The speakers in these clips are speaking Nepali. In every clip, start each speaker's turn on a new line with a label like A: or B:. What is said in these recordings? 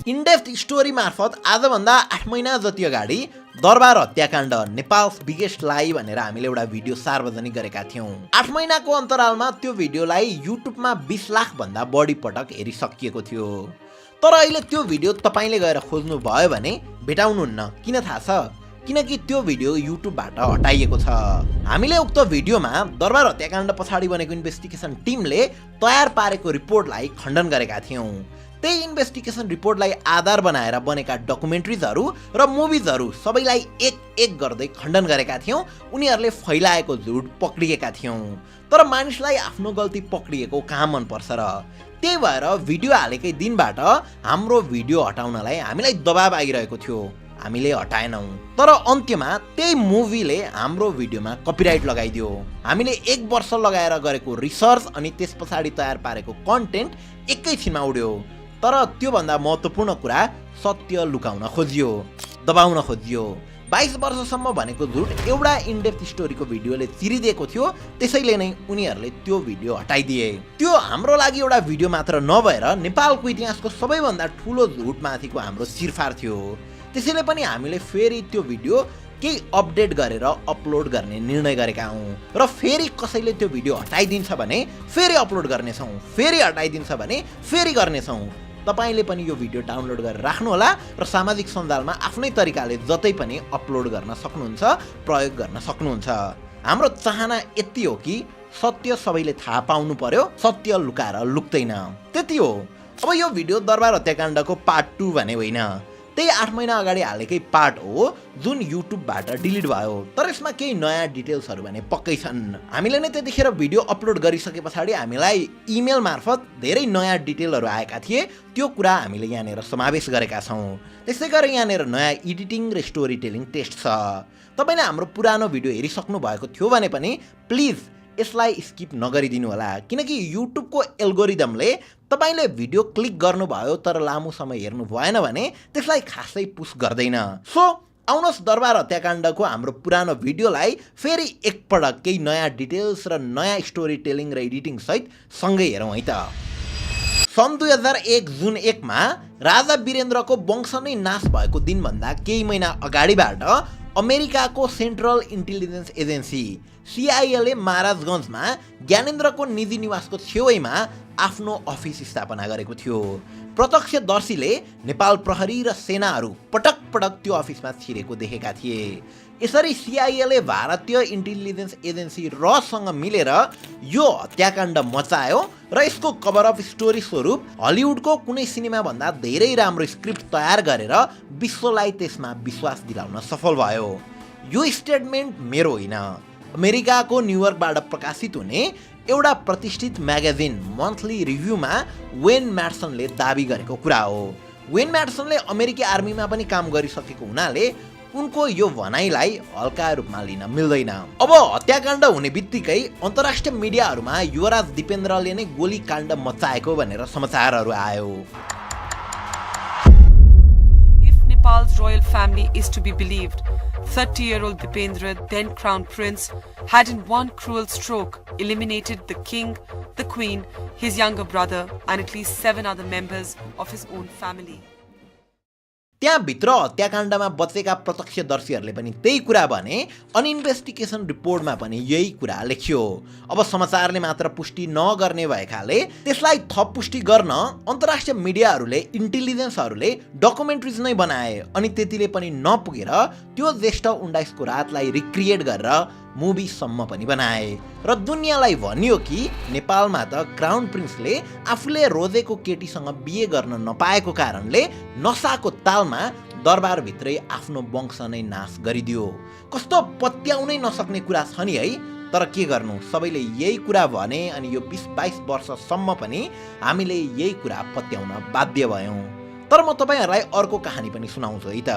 A: इनडेप्थ स्टोरी मार्फत आजभन्दा 8 महिना जति अगाडि दरबार हत्याकाण्ड नेपाल्स बिगेस्ट लाई भनेर हामीले एउटा भिडियो सार्वजनिक गरेका थियौं। 8 महिनाको अन्तरालमा त्यो भिडियोलाई युट्युबमा 20 लाख भन्दा बढी पटक हेरिसकिएको थियो। तर अहिले त्यो भिडियो तपाईले गएर खोज्नु भयो भने भेटाउनुहुन्न। किन थाहा छ? किनकि त्यो भिडियो युट्युबबाट हटाइएको छ। हामीले उक्त भिडियोमा दरबार हत्याकाण्ड पछाडि बनेको इन्भेस्टिगेसन टिमले तयार पारेको रिपोर्टलाई खण्डन गरेका थियौं। त्यही इन्भेस्टिगेसन रिपोर्टलाई आधार बनाएर बनेका डकुमेन्ट्रिजहरू र मुभिजहरू सबैलाई एक एक गर्दै खण्डन गरेका थियौं। उनीहरूले फैलाएको झुट पक्रिएका थियौं। तर मानिसलाई आफ्नो गल्ती पक्रिएको कहाँ मन पर्छ र? त्यही भएर भिडियो हालेकै दिनबाट हाम्रो भिडियो हटाउनलाई हामीलाई दबाब आइरहेको थियो। हामीले हटाएनौं। तर अन्त्यमा त्यही मुभीले हाम्रो भिडियोमा कपिराइट लगाइदियो। हामीले 1 वर्ष लगाएर गरेको रिसर्च अनि त्यसपछाडि तयार पारेको कन्टेन्ट एकैछिनमा उड्यो। तर त्यो भन्दा महत्त्वपूर्ण कुरा सत्य लुकाउन खोजियो, दबाउन खोजियो। 22 वर्षसम्म भनेको झुट एउटा इनडेप्थ स्टोरीको भिडियोले चिरिदिएको थियो। त्यसैले नै उनीहरूले त्यो भिडियो हटाइदिए। त्यो हाम्रो लागि एउटा भिडियो मात्र नभएर नेपालको इतिहासको सबैभन्दा ठूलो झुटमाथिको हाम्रो चिरफार थियो। त्यसैले पनि हामीले फेरि त्यो भिडियो केही अपडेट गरेर अपलोड गर्ने निर्णय गरेका हौं। र फेरि कसैले त्यो भिडियो हटाइदिन्छ भने फेरि अपलोड गर्नेछौं, फेरि हटाइदिन्छ भने फेरि गर्नेछौं। तपाईले पनि यो भिडियो डाउनलोड गरेर राख्नुहोला र सामाजिक सञ्जालमा आफ्नै तरिकाले जतै पनि अपलोड गर्न सक्नुहुन्छ, प्रयोग गर्न सक्नुहुन्छ। हाम्रो चाहना यति हो कि सत्य सबैले थाहा पाउनु पर्यो, सत्य लुकाएर लुक्दैन। त्यति हो। अब यो भिडियो दरबार हत्याकाण्डको पार्ट 2 भने होइन, त्यही 8 महिना अगाडि हालेकै पार्ट हो जुन युट्युबबाट डिलिट भयो। तर यसमा केही नयाँ डिटेल्सहरू भने पक्कै छन्। हामीले नै त्यतिखेर भिडियो अपलोड गरिसके पछाडि हामीलाई इमेल मार्फत धेरै नयाँ डिटेलहरू आएका थिए। त्यो कुरा हामीले यहाँनिर समावेश गरेका छौं। त्यसै गरी यहाँनिर नयाँ एडिटिङ र स्टोरी टेलिङ टेस्ट छ। तपाईले हाम्रो पुरानो भिडियो हेरिसक्नु भएको थियो भने पनि प्लिज यसलाई स्किप नगरिदिनु होला। किनकि युट्युबको एल्गोरिदमले तपाईले भिडियो क्लिक गर्नुभयो तर लामो समय हेर्नु भएन भने त्यसलाई खासै पुश गर्दैन। सो आउनुहोस् दरबार हत्याकाण्डको हाम्रो पुरानो भिडियोलाई फेरि एकपटक केही नयाँ डिटेल्स र नयाँ स्टोरी टेलिङ र एडिटिङ सहित सँगै हेरौँ है त। सन् 2001 जुन 1 मा राजा वीरेन्द्रको वंश नै नाश भएको दिनभन्दा केही महिना अगाडिबाट अमेरिकाको सेन्ट्रल इन्टेलिजेन्स एजेन्सी CIA ले महाराजगञ्जमा ज्ञानेन्द्रको निजी निवासको छेउैमा आफ्नो अफिस स्थापना गरेको थियो। प्रत्यक्षदर्शीले नेपाल प्रहरी र सेनाहरू पटक पटक त्यो अफिसमा छिरेको देखेका थिए। यसरी CIA ले भारतीय इन्टेलिजेन्स एजेन्सी रसँग मिलेर यो हत्याकाण्ड मचायो र यसको कभर अफ स्टोरी स्वरूप हलिउडको कुनै सिनेमा भन्दा धेरै राम्रो स्क्रिप्ट तयार गरेर विश्वलाई त्यसमा विश्वास दिलाउन सफल भयो। यो स्टेटमेन्ट मेरो होइन, अमेरिकाको न्युयोर्कबाट प्रकाशित हुने एउटा प्रतिष्ठित म्यागजिन मन्थली रिभ्यूमा वेन म्याडसनले दाबी गरेको कुरा हो। वेन म्याडसनले अमेरिकी आर्मीमा पनि काम गरिसकेको हुनाले उनको यो भनाइलाई हल्का रूपमा लिन मिल्दैन। अब हत्याकाण्ड हुने बित्तिकै अन्तर्राष्ट्रिय मिडियाहरूमा युवराज दिपेन्द्रले नै गोलीकाण्ड मचाएको भनेर समाचारहरू आयो।
B: Nepal's royal family is to be believed. 30-year-old Dipendra, then crown prince, had in one cruel stroke eliminated the king, the queen, his younger brother, and at least 7 other members of his own family.
A: त्यहाँ भित्र हत्याकाण्डमा बचेका प्रत्यक्षदर्शीहरूले पनि त्यही कुरा भने अनि इन्भेस्टिगेसन रिपोर्टमा पनि यही कुरा लेखियो। अब समाचारले मात्र पुष्टि नगर्ने भएकाले त्यसलाई थप पुष्टि गर्न अन्तर्राष्ट्रिय मिडियाहरूले इन्टेलिजेन्सहरूले डकुमेन्ट्रिज नै बनाए अनि त्यतिले पनि नपुगेर त्यो ज्येष्ठ 19 को रातलाई रिक्रिएट गरेर मुभीसम्म पनि बनाए र दुनियाँलाई भनियो कि नेपालमा त क्राउन प्रिन्सले आफूले रोजेको केटीसँग बिहे गर्न नपाएको कारणले नसाको तालमा दरबारभित्रै आफ्नो वंश नै नाश गरिदियो। कस्तो पत्याउनै नसक्ने कुरा छ नि है। तर के गर्नु, सबैले यही कुरा भने अनि यो 20-22 वर्षसम्म पनि हामीले यही कुरा पत्याउन बाध्य भयौँ। तर म तपाईहरुलाई अर्को कहानी पनि सुनाउँछु है त।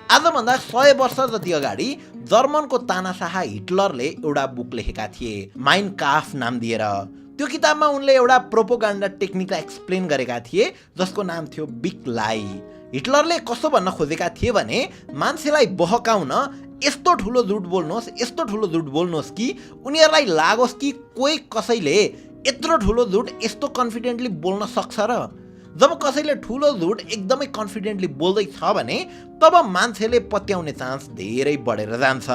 A: आजभन्दा 100 वर्ष जति अगाडि जर्मनको तानाशाह हिटलरले एउटा बुक लेखेका थिए, माइन काम्फ नाम दिएर। त्यो किताबमा उनले एउटा प्रोपोगन्डा टेक्निकलाई एक्सप्लेन गरेका थिए जसको नाम थियो बिग लाई। हिटलरले कस्तो भन्न खोजेका थिए भने मान्छेलाई बहकाउन यस्तो ठुलो झुट बोल्नुहोस्, यस्तो ठुलो झुट बोल्नुहोस् कि उनीहरूलाई लागोस् कि कोही कसैले यत्रो ठुलो झुट यस्तो कन्फिडेन्टली बोल्न सक्छ र। जब कसैले ठुलो झुट एकदमै कन्फिडेन्टली बोल्दैछ भने तब मान्छेले पत्याउने चान्स धेरै बढेर जान्छ।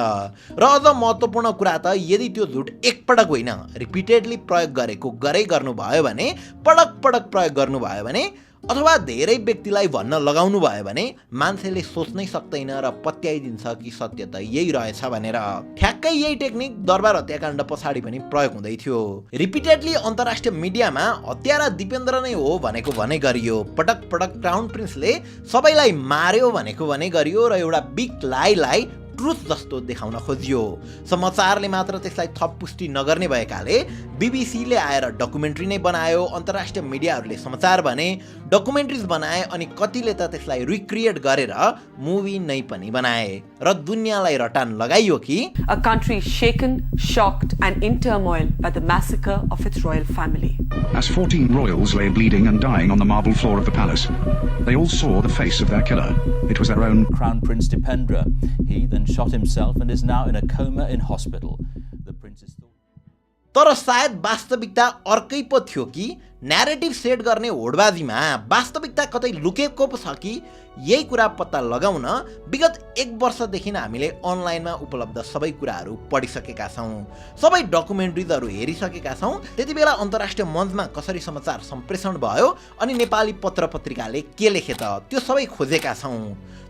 A: र अझ महत्त्वपूर्ण कुरा त यदि त्यो झुट एकपटक होइन रिपिटेडली प्रयोग गरै गर्नुभयो भने पटक प्रयोग गर्नुभयो भने अथवा धेरै व्यक्तिलाई भन्न लगाउनु भयो भने मान्छेले सोच्नै सक्दैन र पत्याइदिन्छ कि सत्य त यही रहेछ भनेर। ठ्याक्कै यही टेक्निक दरबार हत्याकाण्ड पछाडि पनि प्रयोग हुँदै थियो। रिपिटेडली अन्तर्राष्ट्रिय मिडियामा हत्यारा दिपेन्द्र नै हो भनेको भनै गरियो, पटक क्राउन प्रिन्सले सबैलाई मार्यो भनेको भनै गरियो र एउटा बिग लाइलाई ट्रुथ जस्तो देखाउन खोजियो। समाचारले मात्र त्यसलाई थप पुष्टि नगर्ने भएकाले बीबीसीले आएर डकुमेन्ट्री नै बनायो, अन्तर्राष्ट्रिय मिडियाहरूले समाचार भने, डकुमेन्ट्रिज बनाए अनि कतिले त त्यसलाई रिक्रिएट गरेर मुभी नै पनि बनाए र दुनियाँलाई रटान लगाइयो कि
B: A country shaken, shocked and in turmoil by the massacre of its royal family.
C: As 14 royals lay bleeding and dying on the marble floor of the palace, they all saw the face of their killer. It was their own
D: Crown Prince Dipendra. He then shot himself and is now in a coma in hospital. The prince is thought...
A: तर सायद वास्तविकता अर्कै पो थियो कि न्यारेटिभ सेट गर्ने होडबाजीमा वास्तविकता कतै लुकेको पो छ कि यही कुरा पत्ता लगाउन विगत 1 वर्षदेखि हामीले अनलाइनमा उपलब्ध सबै कुराहरू पढिसकेका छौँ, सबै डकुमेन्ट्रिजहरू हेरिसकेका छौँ। त्यति बेला अन्तर्राष्ट्रिय मञ्चमा कसरी समाचार सम्प्रेषण भयो अनि नेपाली पत्रपत्रिकाले के लेखे त त्यो सबै खोजेका छौँ।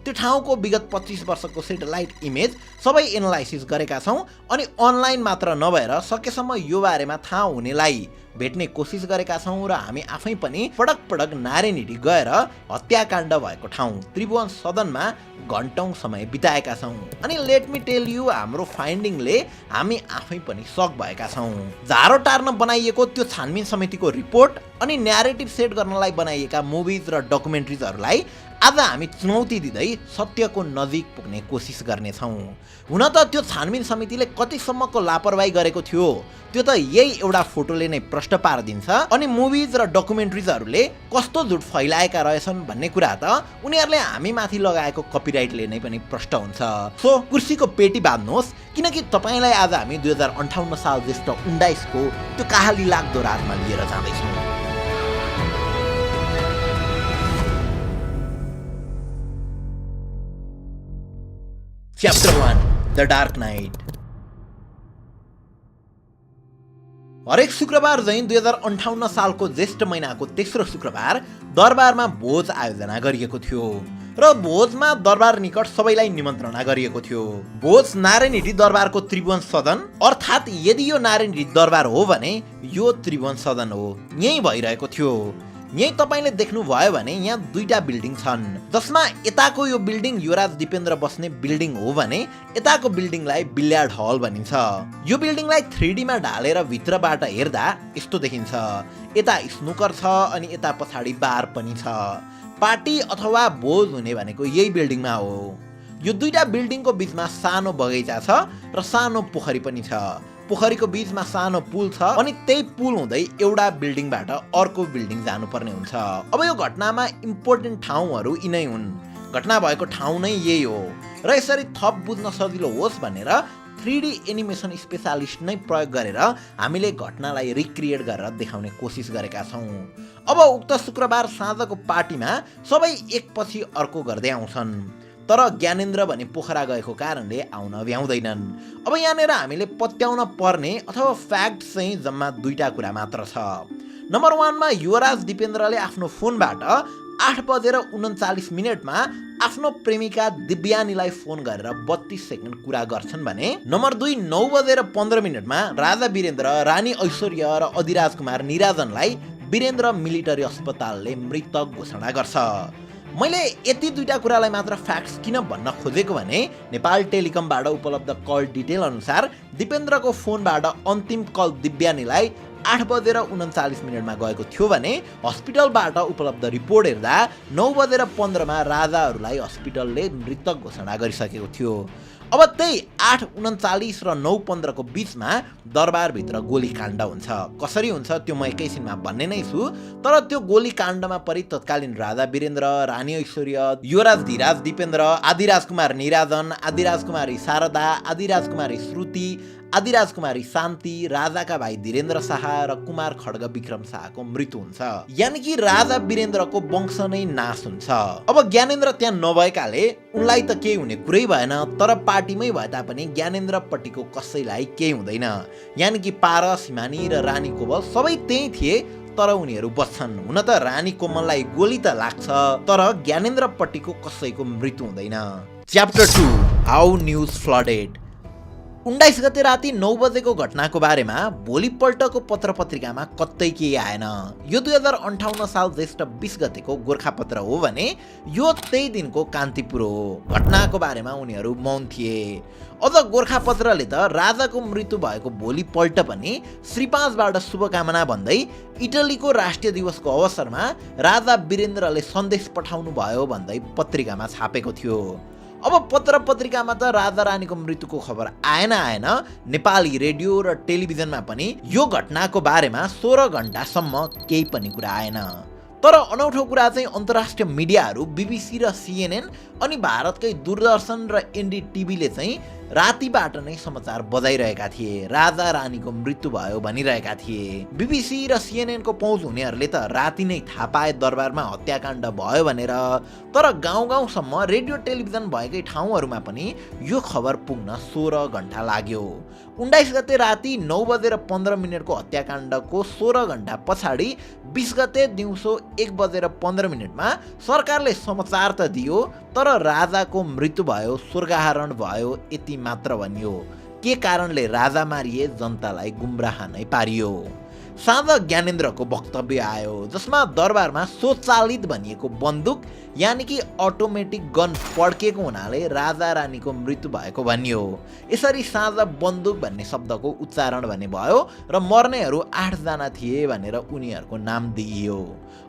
A: त्यो ठाउँको विगत 25 वर्षको सेटेलाइट इमेज सबै एनालाइसिस गरेका छौँ अनि अनलाइन मात्र नभएर सकेसम्म यो बारेमा थाहा हुनेलाई भेट्ने कोसिस गरेका छौँ र हामी आफै पनि पटक नारायणहिटी गएर हत्याकाण्ड भएको ठाउँ त्रिभुवन सदनमा घण्टौं समय बिताएका छौँ। अनि लेट मी टेल यु हाम्रो फाइन्डिङले हामी आफै पनि सक भएका छौँ। झारो टार्न बनाइएको त्यो छानबिन समितिको रिपोर्ट अनि न्यारेटिभ सेट गर्नलाई बनाइएका मुभिज र डकुमेन्ट्रिजहरूलाई आज हामी चुनौती दिँदै सत्यको नजिक पुग्ने कोसिस गर्नेछौँ। हुन त त्यो छानबिन समितिले कतिसम्मको लापरवाही गरेको थियो त्यो त यही एउटा फोटोले नै प्रश्न पारिदिन्छ अनि मुभिज र डकुमेन्ट्रिजहरूले कस्तो झुट फैलाएका रहेछन् भन्ने कुरा त उनीहरूले हामी माथि लगाएको कपिराइटले नै पनि प्रश्न हुन्छ। सो कुर्सीको पेटी बाँध्नुहोस् किनकि तपाईँलाई आज हामी 2058 साल ज्येष्ठ 19 को त्यो कहाली लाग्दो रातमा लिएर जाँदैछौँ। Chapter 1 The Dark Knight। हरेक शुक्रबार झैं 2058 सालको ज्येष्ठ महिनाको तेस्रो शुक्रबार दरबारमा भोज आयोजना गरिएको थियो र भोजमा दरबार निकट सबैलाई निमन्त्रणा गरिएको थियो। भोज नारायणहिटी दरबारको त्रिभुवन सदन अर्थात् यदि यो नारायणहिटी दरबार हो भने यो त्रिभुवन सदन हो, यही भइरहेको थियो। यही तपाईले देख्नु भयो भने यहाँ 2टा बिल्डिङ छन् जसमा यताको यो बिल्डिङ युवराज दिपेन्द्र बस्ने बिल्डिङ हो भने यताको बिल्डिङलाई बिलियार्ड हल भनिन्छ। यो बिल्डिङलाई 3D मा ढालेर भित्रबाट हेर्दा यस्तो देखिन्छ। यता स्नुकर छ अनि यता पछाडि बार पनि छ। पार्टी अथवा भोज हुने भनेको यही बिल्डिङमा हो। यो 2टा बिल्डिङको बीचमा सानो बगैँचा छ र सानो पोखरी पनि छ। पोखरीको बीचमा सानो पुल छ अनि त्यही पुल हुँदै एउटा बिल्डिङबाट अर्को बिल्डिङ जानुपर्ने हुन्छ। अब यो घटनामा इम्पोर्टेन्ट ठाउँहरू यिनै हुन्, घटना भएको ठाउँ नै यही हो र यसरी थप बुझ्न सजिलो होस् भनेर 3D एनिमेसन स्पेशलिस्ट नै प्रयोग गरेर हामीले घटनालाई रिक्रिएट गरेर देखाउने कोसिस गरेका छौँ। अब उक्त शुक्रबार साँझको पार्टीमा सबै एकपछि अर्को गर्दै आउँछन् तर ज्ञानेन्द्र भने पोखरा गएको कारणले आउन भ्याउँदैनन्। अब यहाँनिर हामीले पत्याउन पर्ने अथवा फ्याक्ट चाहिँ जम्मा 2टा कुरा मात्र छ। नम्बर 1 मा युवराज दिपेन्द्रले आफ्नो फोनबाट 8:39 मा आफ्नो प्रेमिका दिव्यानीलाई फोन गरेर 32 सेकेन्ड कुरा गर्छन् भने नम्बर 2 9:15 मा राजा वीरेन्द्र, रानी ऐश्वर्या र अधिराज कुमार निराजनलाई वीरेन्द्र मिलिटरी अस्पतालले मृत घोषणा गर्छ। मैले यति 2टा कुरालाई मात्र फ्याक्ट्स किन भन्न खोजेको भने नेपाल टेलिकमबाट उपलब्ध कल डिटेल अनुसार दिपेन्द्रको फोनबाट अन्तिम कल दिव्यानीलाई 8:39 मा गएको थियो भने हस्पिटलबाट उपलब्ध रिपोर्ट हेर्दा 9:15 मा राजाहरूलाई हस्पिटलले मृत घोषणा गरिसकेको थियो। अब त्यही 8:39 र 9:15 को बीचमा दरबारभित्र गोलीकाण्ड हुन्छ। कसरी हुन्छ त्यो म एकैछिनमा भन्ने नै छु, तर त्यो गोलीकाण्डमा परि तत्कालीन राजा वीरेन्द्र, रानी ऐश्वर्या, युवराज धीराज दिपेन्द्र, आदिराज कुमार निराजन, आदिराज कुमारी शारदा, आदिराज कुमारी श्रुति, आदिराज कुमारी शान्ति, राजाका भाइ धीरेन्द्र शाह र कुमार खड्ग विक्रम शाहको मृत्यु हुन्छ। यानि कि राजा वीरेन्द्रको वंश नै नाश हुन्छ। अब ज्ञानेन्द्र त्यहाँ नभएकाले उनलाई त केही हुने कुरै भएन, तर पार्टीमै भए तापनि ज्ञानेन्द्रपट्टिको कसैलाई केही हुँदैन। यानि कि पारस, हिमानी र रानी कोमल सबै त्यही थिए, तर उनीहरू बच्छन्। हुन त रानी कोमललाई गोली त लाग्छ, तर ज्ञानेन्द्रपट्टिको कसैको मृत्यु हुँदैन। Chapter 2 how news flooded. 19 गते राति 9 बजेको घटनाको बारेमा भोलिपल्टको पत्रपत्रिकामा कतै केही आएन। यो 2058 साल ज्येष्ठ 20 गतेको गोर्खापत्र हो भने यो त्यही दिनको कान्तिपुर हो। घटनाको बारेमा उनीहरू मौन थिए। अझ गोर्खापत्रले त राजाको मृत्यु भएको भोलिपल्ट पनि श्री 5बाट शुभकामना भन्दै इटलीको राष्ट्रिय दिवसको अवसरमा राजा वीरेन्द्रले सन्देश पठाउनु भयो भन्दै पत्रिकामा छापेको थियो। अब पत्र पत्रिकामा त राजा रानीको मृत्युको खबर आएन, नेपाली रेडियो र टेलिभिजनमा पनि यो घटनाको बारेमा 16 घण्टासम्म केही पनि कुरा आएन। तर अनौठो कुरा चाहिँ अन्तर्राष्ट्रिय मिडियाहरू बीबीसी र CNN अनि भारतकै दूरदर्शन र NDTVले चाहिँ रातिबाट नै समाचार बजाइरहेका थिए। राजा रानीको मृत्यु भयो भनिरहेका थिए। बीबीसी र CNN को पहुँच हुनेहरूले त राति नै थाहा पाए दरबारमा हत्याकाण्ड भयो भनेर। तर गाउँ गाउँसम्म रेडियो टेलिभिजन भएकै ठाउँहरूमा पनि यो खबर पुग्न 16 घण्टा लाग्यो। 19 गते राति 9:15 को हत्याकाण्डको 16 घण्टा पछाडि 20 गते दिउँसो 1:15 सरकारले समाचार त दियो, तर राजाको मृत्यु भयो, स्वर्गारोहण भयो यति मात्र भनियो। के कारणले राजा मारिए जनतालाई गुमराह नै पारियो। साँझ ज्ञानेन्द्रको वक्तव्य आयो, जसमा दरबारमा स्वचालित भनिएको बन्दुक यानि कि अटोमेटिक गन पड्केको हुनाले राजा रानीको मृत्यु भएको भनियो। यसरी साँझ बन्दुक भन्ने शब्दको उच्चारण भने भयो र मर्नेहरू 8 जना थिए भनेर उनीहरूको नाम दिइयो।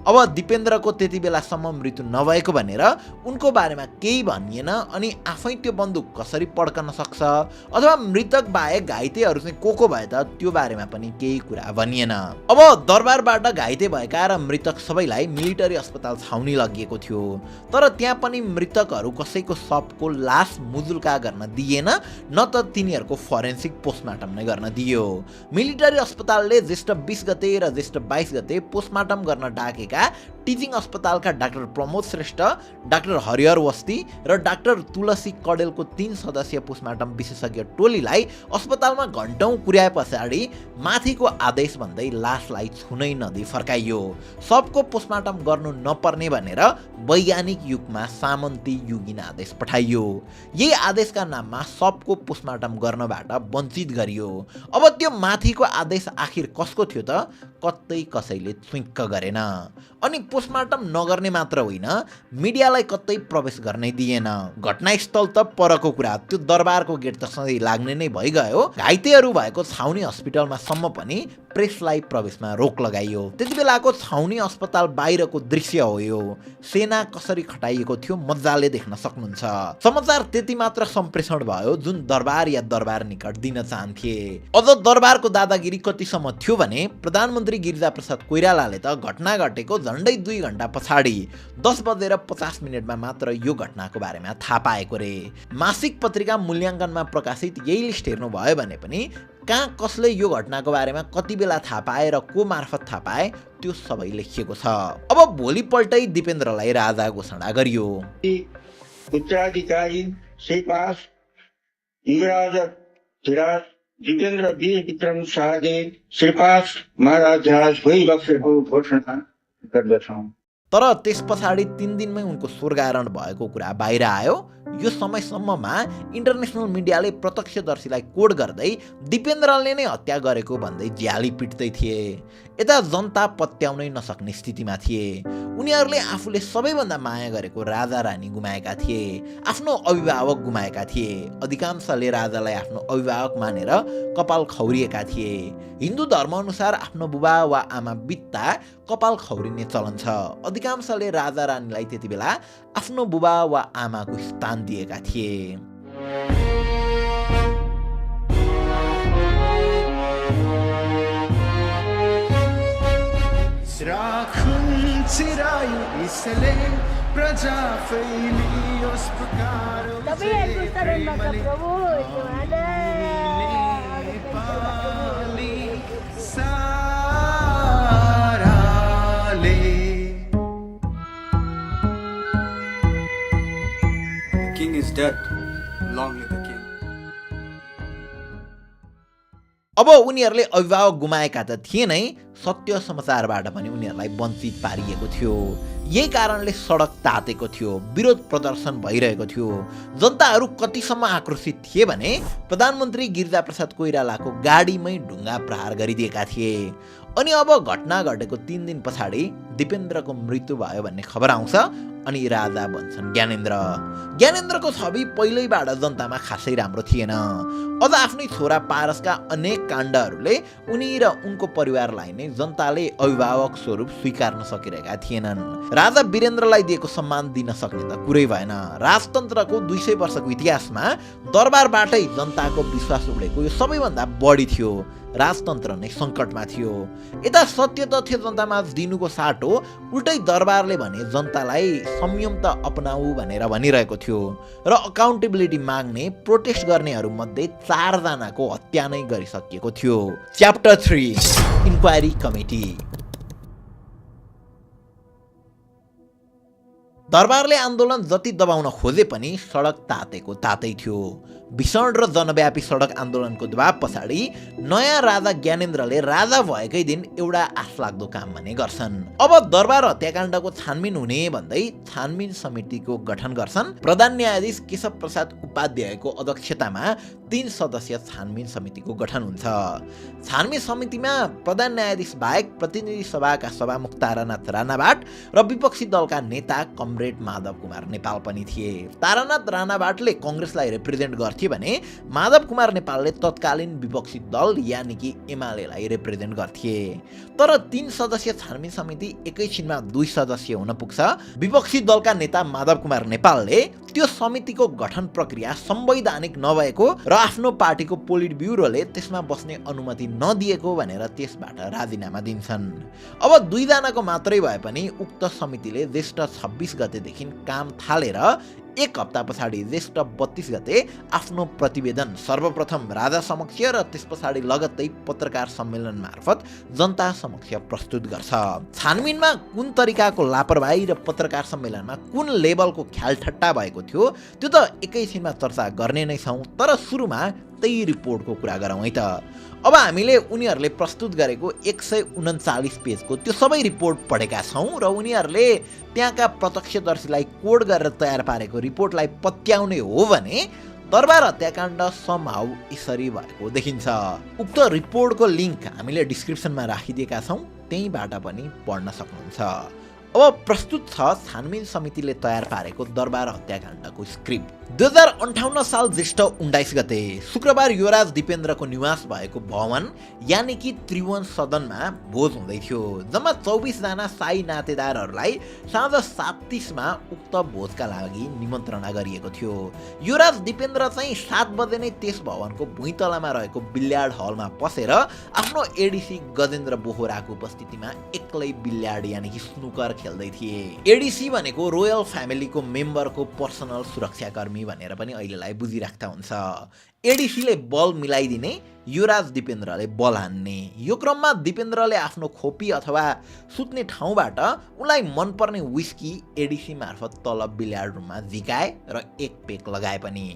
A: अब दिपेन्द्रको त्यति बेलासम्म मृत्यु नभएको भनेर उनको बारेमा केही भनिएन। अनि आफै त्यो बन्दुक कसरी पड्कन सक्छ अथवा मृतक बाहेक घाइतेहरू चाहिँ को भए त त्यो बारेमा पनि केही कुरा भनिएन। अब दरबारबाट घाइते भएका र मृतक सबैलाई मिलिटरी अस्पताल छाउनी लगिएको थियो, तर त्यहाँ पनि मृतकहरू कसैको शवको लास मुजुल्का गर्न दिएन, न त तिनीहरूको फोरेन्सिक पोस्टमार्टम नै गर्न दियो। मिलिटरी अस्पतालले ज्येष्ठ 20 गते र ज्येष्ठ 22 गते पोस्टमार्टम गर्न डाकेका टिचिङ अस्पतालका डाक्टर प्रमोद श्रेष्ठ, डाक्टर हरिहर वस्ती र डाक्टर तुलसी कडेलको 3 सदस्यीय पोस्टमार्टम विशेषज्ञ टोलीलाई अस्पतालमा घण्टौं कुर्याए पछाडि माथिको आदेश भन्दै लासलाई छुनै नदिई फर्काइयो। सबको पोस्टमार्टम गर्नु नपर्ने भनेर वैज्ञानिक युगमा सामन्ती युगिन आदेश पठाइयो। यही आदेशका नाममा सबको पोस्टमार्टम गर्नबाट वञ्चित गरियो। अब त्यो माथिको आदेश आखिर कसको थियो त? कतै कसैले चुइक्क गरेन। अनि पोस्टमार्टम नगर्ने मात्र होइन, मिडियालाई कतै प्रवेश गर्नै दिएन। घटनास्थल त परको कुरा, त्यो दरबारको गेट त सधैँ लाग्ने नै भइगयो। घाइतेहरू भएको छाउनी हस्पिटलमा सम्म पनि प्रेसलाई प्रवेशमा रोक लगाइयो। त्यति बेलाको छाउनी अस्पताल बाहिरको दृश्य हो यो। सेना कसरी खटाइएको थियो मजाले देख्न सक्नुहुन्छ। समाचार त्यति मात्र सम्प्रेषण भयो जुन दरबार या दरबार निकट दिन चाहन्थे। अझ दरबारको दादागिरी कतिसम्म थियो भने प्रधानमन्त्री गिरिजाप्रसाद कोइरालाले त घटना घटेको झन्डै 2 घण्टा पछाडि 10:50 मात्र यो घटनाको बारेमा थाहा पाएको रे। मासिक पत्रिका मूल्याङ्कनमा प्रकाशित यही लिस्ट हेर्नु भयो भने पनि कहाँ कसले यो घटनाको बारेमा कति बेला थाहा पाए र को मार्फत थाहा पाए त्यो सबै लेखिएको छ। अब भोलिपल्टै दिपेन्द्रलाई राजा घोषणा गरियो।
E: उत्तराधिकारी श्री 5 युवराज धिराज दिपेन्द्र वीर विक्रम शाहले श्री 5 महाराज भइबसेको घोषणा गर्दछौँ।
A: तर त्यस पछाडि 3 दिनमै उनको स्वर्गारोहण भएको कुरा बाहिर आयो। यो समयसम्ममा इन्टरनेसनल मिडियाले प्रत्यक्षदर्शीलाई कोड गर्दै दिपेन्द्रले नै हत्या गरेको भन्दै झ्याली पिट्दै थिए। यता जनता पत्याउनै नसक्ने स्थितिमा थिए। उनीहरूले आफूले सबैभन्दा माया गरेको राजा रानी गुमाएका थिए, आफ्नो अभिभावक गुमाएका थिए। अधिकांशले राजालाई आफ्नो अभिभावक मानेर कपाल खौरिएका थिए। हिन्दू धर्मअनुसार आफ्नो बुबा वा आमा बित्दा कपाल खौरिने चलन छ। अधिकांशले राजा रानीलाई त्यति बेला आफ्नो बुबा वा आमाको स्थान दिएका थिए।
F: The king is dead. Long live the king.
A: अब उनीहरूले अभिभावक गुमाएका त थिए नै, सत्य समाचारबाट पनि उनीहरूलाई वञ्चित पारिएको थियो। यही कारणले सडक तातेको थियो, विरोध प्रदर्शन भइरहेको थियो। जनताहरू कतिसम्म आक्रोशित थिए भने प्रधानमन्त्री गिरिजाप्रसाद कोइरालाको गाडीमै ढुङ्गा प्रहार गरिदिएका थिए। अनि अब घटना घटेको 3 दिन पछाडि दिपेन्द्रको मृत्यु भयो भन्ने खबर आउँछ अनि राजा बन्छन् ज्ञानेन्द्र। ज्ञानेन्द्रको छवि पहिल्यैबाट जनतामा खासै राम्रो थिएन। अझ आफ्नै छोरा पारसका अनेक काण्डहरूले उनी र उनको परिवारलाई नै जनताले अभिभावक स्वरूप स्वीकार्न सकिरहेका थिएनन्। राजा वीरेन्द्रलाई दिएको सम्मान दिन सक्ने त कुरै भएन। राजतन्त्रको 200 वर्षको इतिहासमा दरबारबाटै जनताको विश्वास उडेको यो सबैभन्दा बढी थियो। राजतन्त्र नै सङ्कटमा थियो। यता सत्य तथ्य जनतामा दिनुको साटो उल्टै दरबारले भने जनतालाई संयम त अपनाऊ भनेर भनिरहेको थियो र अकाउन्टेबिलिटी माग्ने प्रोटेस्ट गर्नेहरू मध्ये 4 जनाको हत्या नै गरिसकिएको थियो। Chapter 3 inquiry committee. दरबारले आन्दोलन जति दबाउन खोजे पनि सडक तातेको तातै थियो। भीषण र जनव्यापी सडक आन्दोलनको दबाव पछाडि नयाँ राजा ज्ञानेन्द्रले राजा भएकै दिन एउटा आशलाग्दो काम भने गर्छन्। अब दरबार हत्याकाण्डको छानबिन हुने भन्दै छानबिन समितिको गठन गर्छन्। प्रधान न्यायाधीश केशव प्रसाद उपाध्यायको अध्यक्षतामा 3 सदस्यीय छानबिन समितिको गठन हुन्छ। छानबिन समितिमा प्रधान न्यायाधीश बाहेक प्रतिनिधि सभाका सभामुख तारानाथ राणाबाट र विपक्षी दलका नेता कमरेड माधव कुमार नेपाल पनि थिए। तारानाथ राणाबाटले कङ्ग्रेसलाई रिप्रेजेन्ट गर्थे भने माधव कुमार नेपालले तत्कालीन विपक्षी दल यानि कि एमालेलाई रिप्रेजेन्ट गर्थे। तर 3 सदस्यीय छानबिन समिति एकैछिनमा 2 सदस्यीय हुन पुग्छ। विपक्षी दलका नेता माधव कुमार नेपालले त्यो समितिको गठन प्रक्रिया संवैधानिक नभएको र आफ्नो पार्टीको पोलिट ब्युरोले त्यसमा बस्ने अनुमति नदिएको भनेर त्यसबाट राजीनामा दिन्छन्। अब 2 जनाको मात्रै भए पनि उक्त समितिले ज्येष्ठ 26 गतेदेखि काम थालेर 1 हप्ता पछाडि ज्येष्ठ 32 गते आफ्नो प्रतिवेदन सर्वप्रथम राजा समक्ष र त्यस पछाडि लगत्तै पत्रकार सम्मेलन मार्फत जनता समक्ष प्रस्तुत गर्छ। छानबिनमा कुन तरिकाको लापरवाही र पत्रकार सम्मेलनमा कुन लेभलको ख्यालठट्टा भएको थियो त्यो त एकैछिनमा चर्चा गर्ने नै छौँ। तर सुरुमा त्यही रिपोर्टको कुरा गरौँ है त। अब हामीले उनीहरूले प्रस्तुत गरेको 139 पेजको त्यो सबै रिपोर्ट पढेका छौँ र उनीहरूले त्यहाँका प्रत्यक्षदर्शीलाई कोड गरेर तयार पारेको रिपोर्टलाई पत्याउने हो भने दरबार हत्याकाण्ड समहाउ यसरी भएको देखिन्छ। उक्त रिपोर्टको लिङ्क हामीले डिस्क्रिप्सनमा राखिदिएका छौँ, त्यहीँबाट पनि पढ्न सक्नुहुन्छ। अब प्रस्तुत छ छानबिन समितिले तयार पारेको दरबार हत्याकाण्डको स्क्रिप्ट। 2058 साल ज्येष्ठ 19 गते शुक्रबार युवराज दिपेन्द्रको निवास भएको भवन यानि कि त्रिभुवन सदनमा भोज हुँदै थियो। जम्मा 24 जना साई नातेदारहरूलाई साँझ 7:30 मा उक्त भोजका लागि निमन्त्रणा गरिएको थियो। युवराज दिपेन्द्र चाहिँ 7 बजे नै त्यस भवनको भुइँतलामा रहेको बिल्यार्ड हलमा पसेर आफ्नो एडिसी गजेन्द्र बोहराको उपस्थितिमा एक्लै बिल्यार्ड यानि कि स्नुकर खेल्दै थिए। एडिसी भनेको रोयल फ्यामिलीको मेम्बरको पर्सनल सुरक्षाकर्मी भनेर पनि अहिलेलाई बुझिराख्दा हुन्छ। एडिसीले बल मिलाइदिने, युवराज दिपेन्द्रले बल हान्ने। यो क्रममा दिपेन्द्रले आफ्नो खोपी अथवा सुत्ने ठाउँबाट उनलाई मनपर्ने विस्की एडिसी मार्फत तल बिल्यार्ड रुममा झिकाए र 1 पेक लगाए पनि।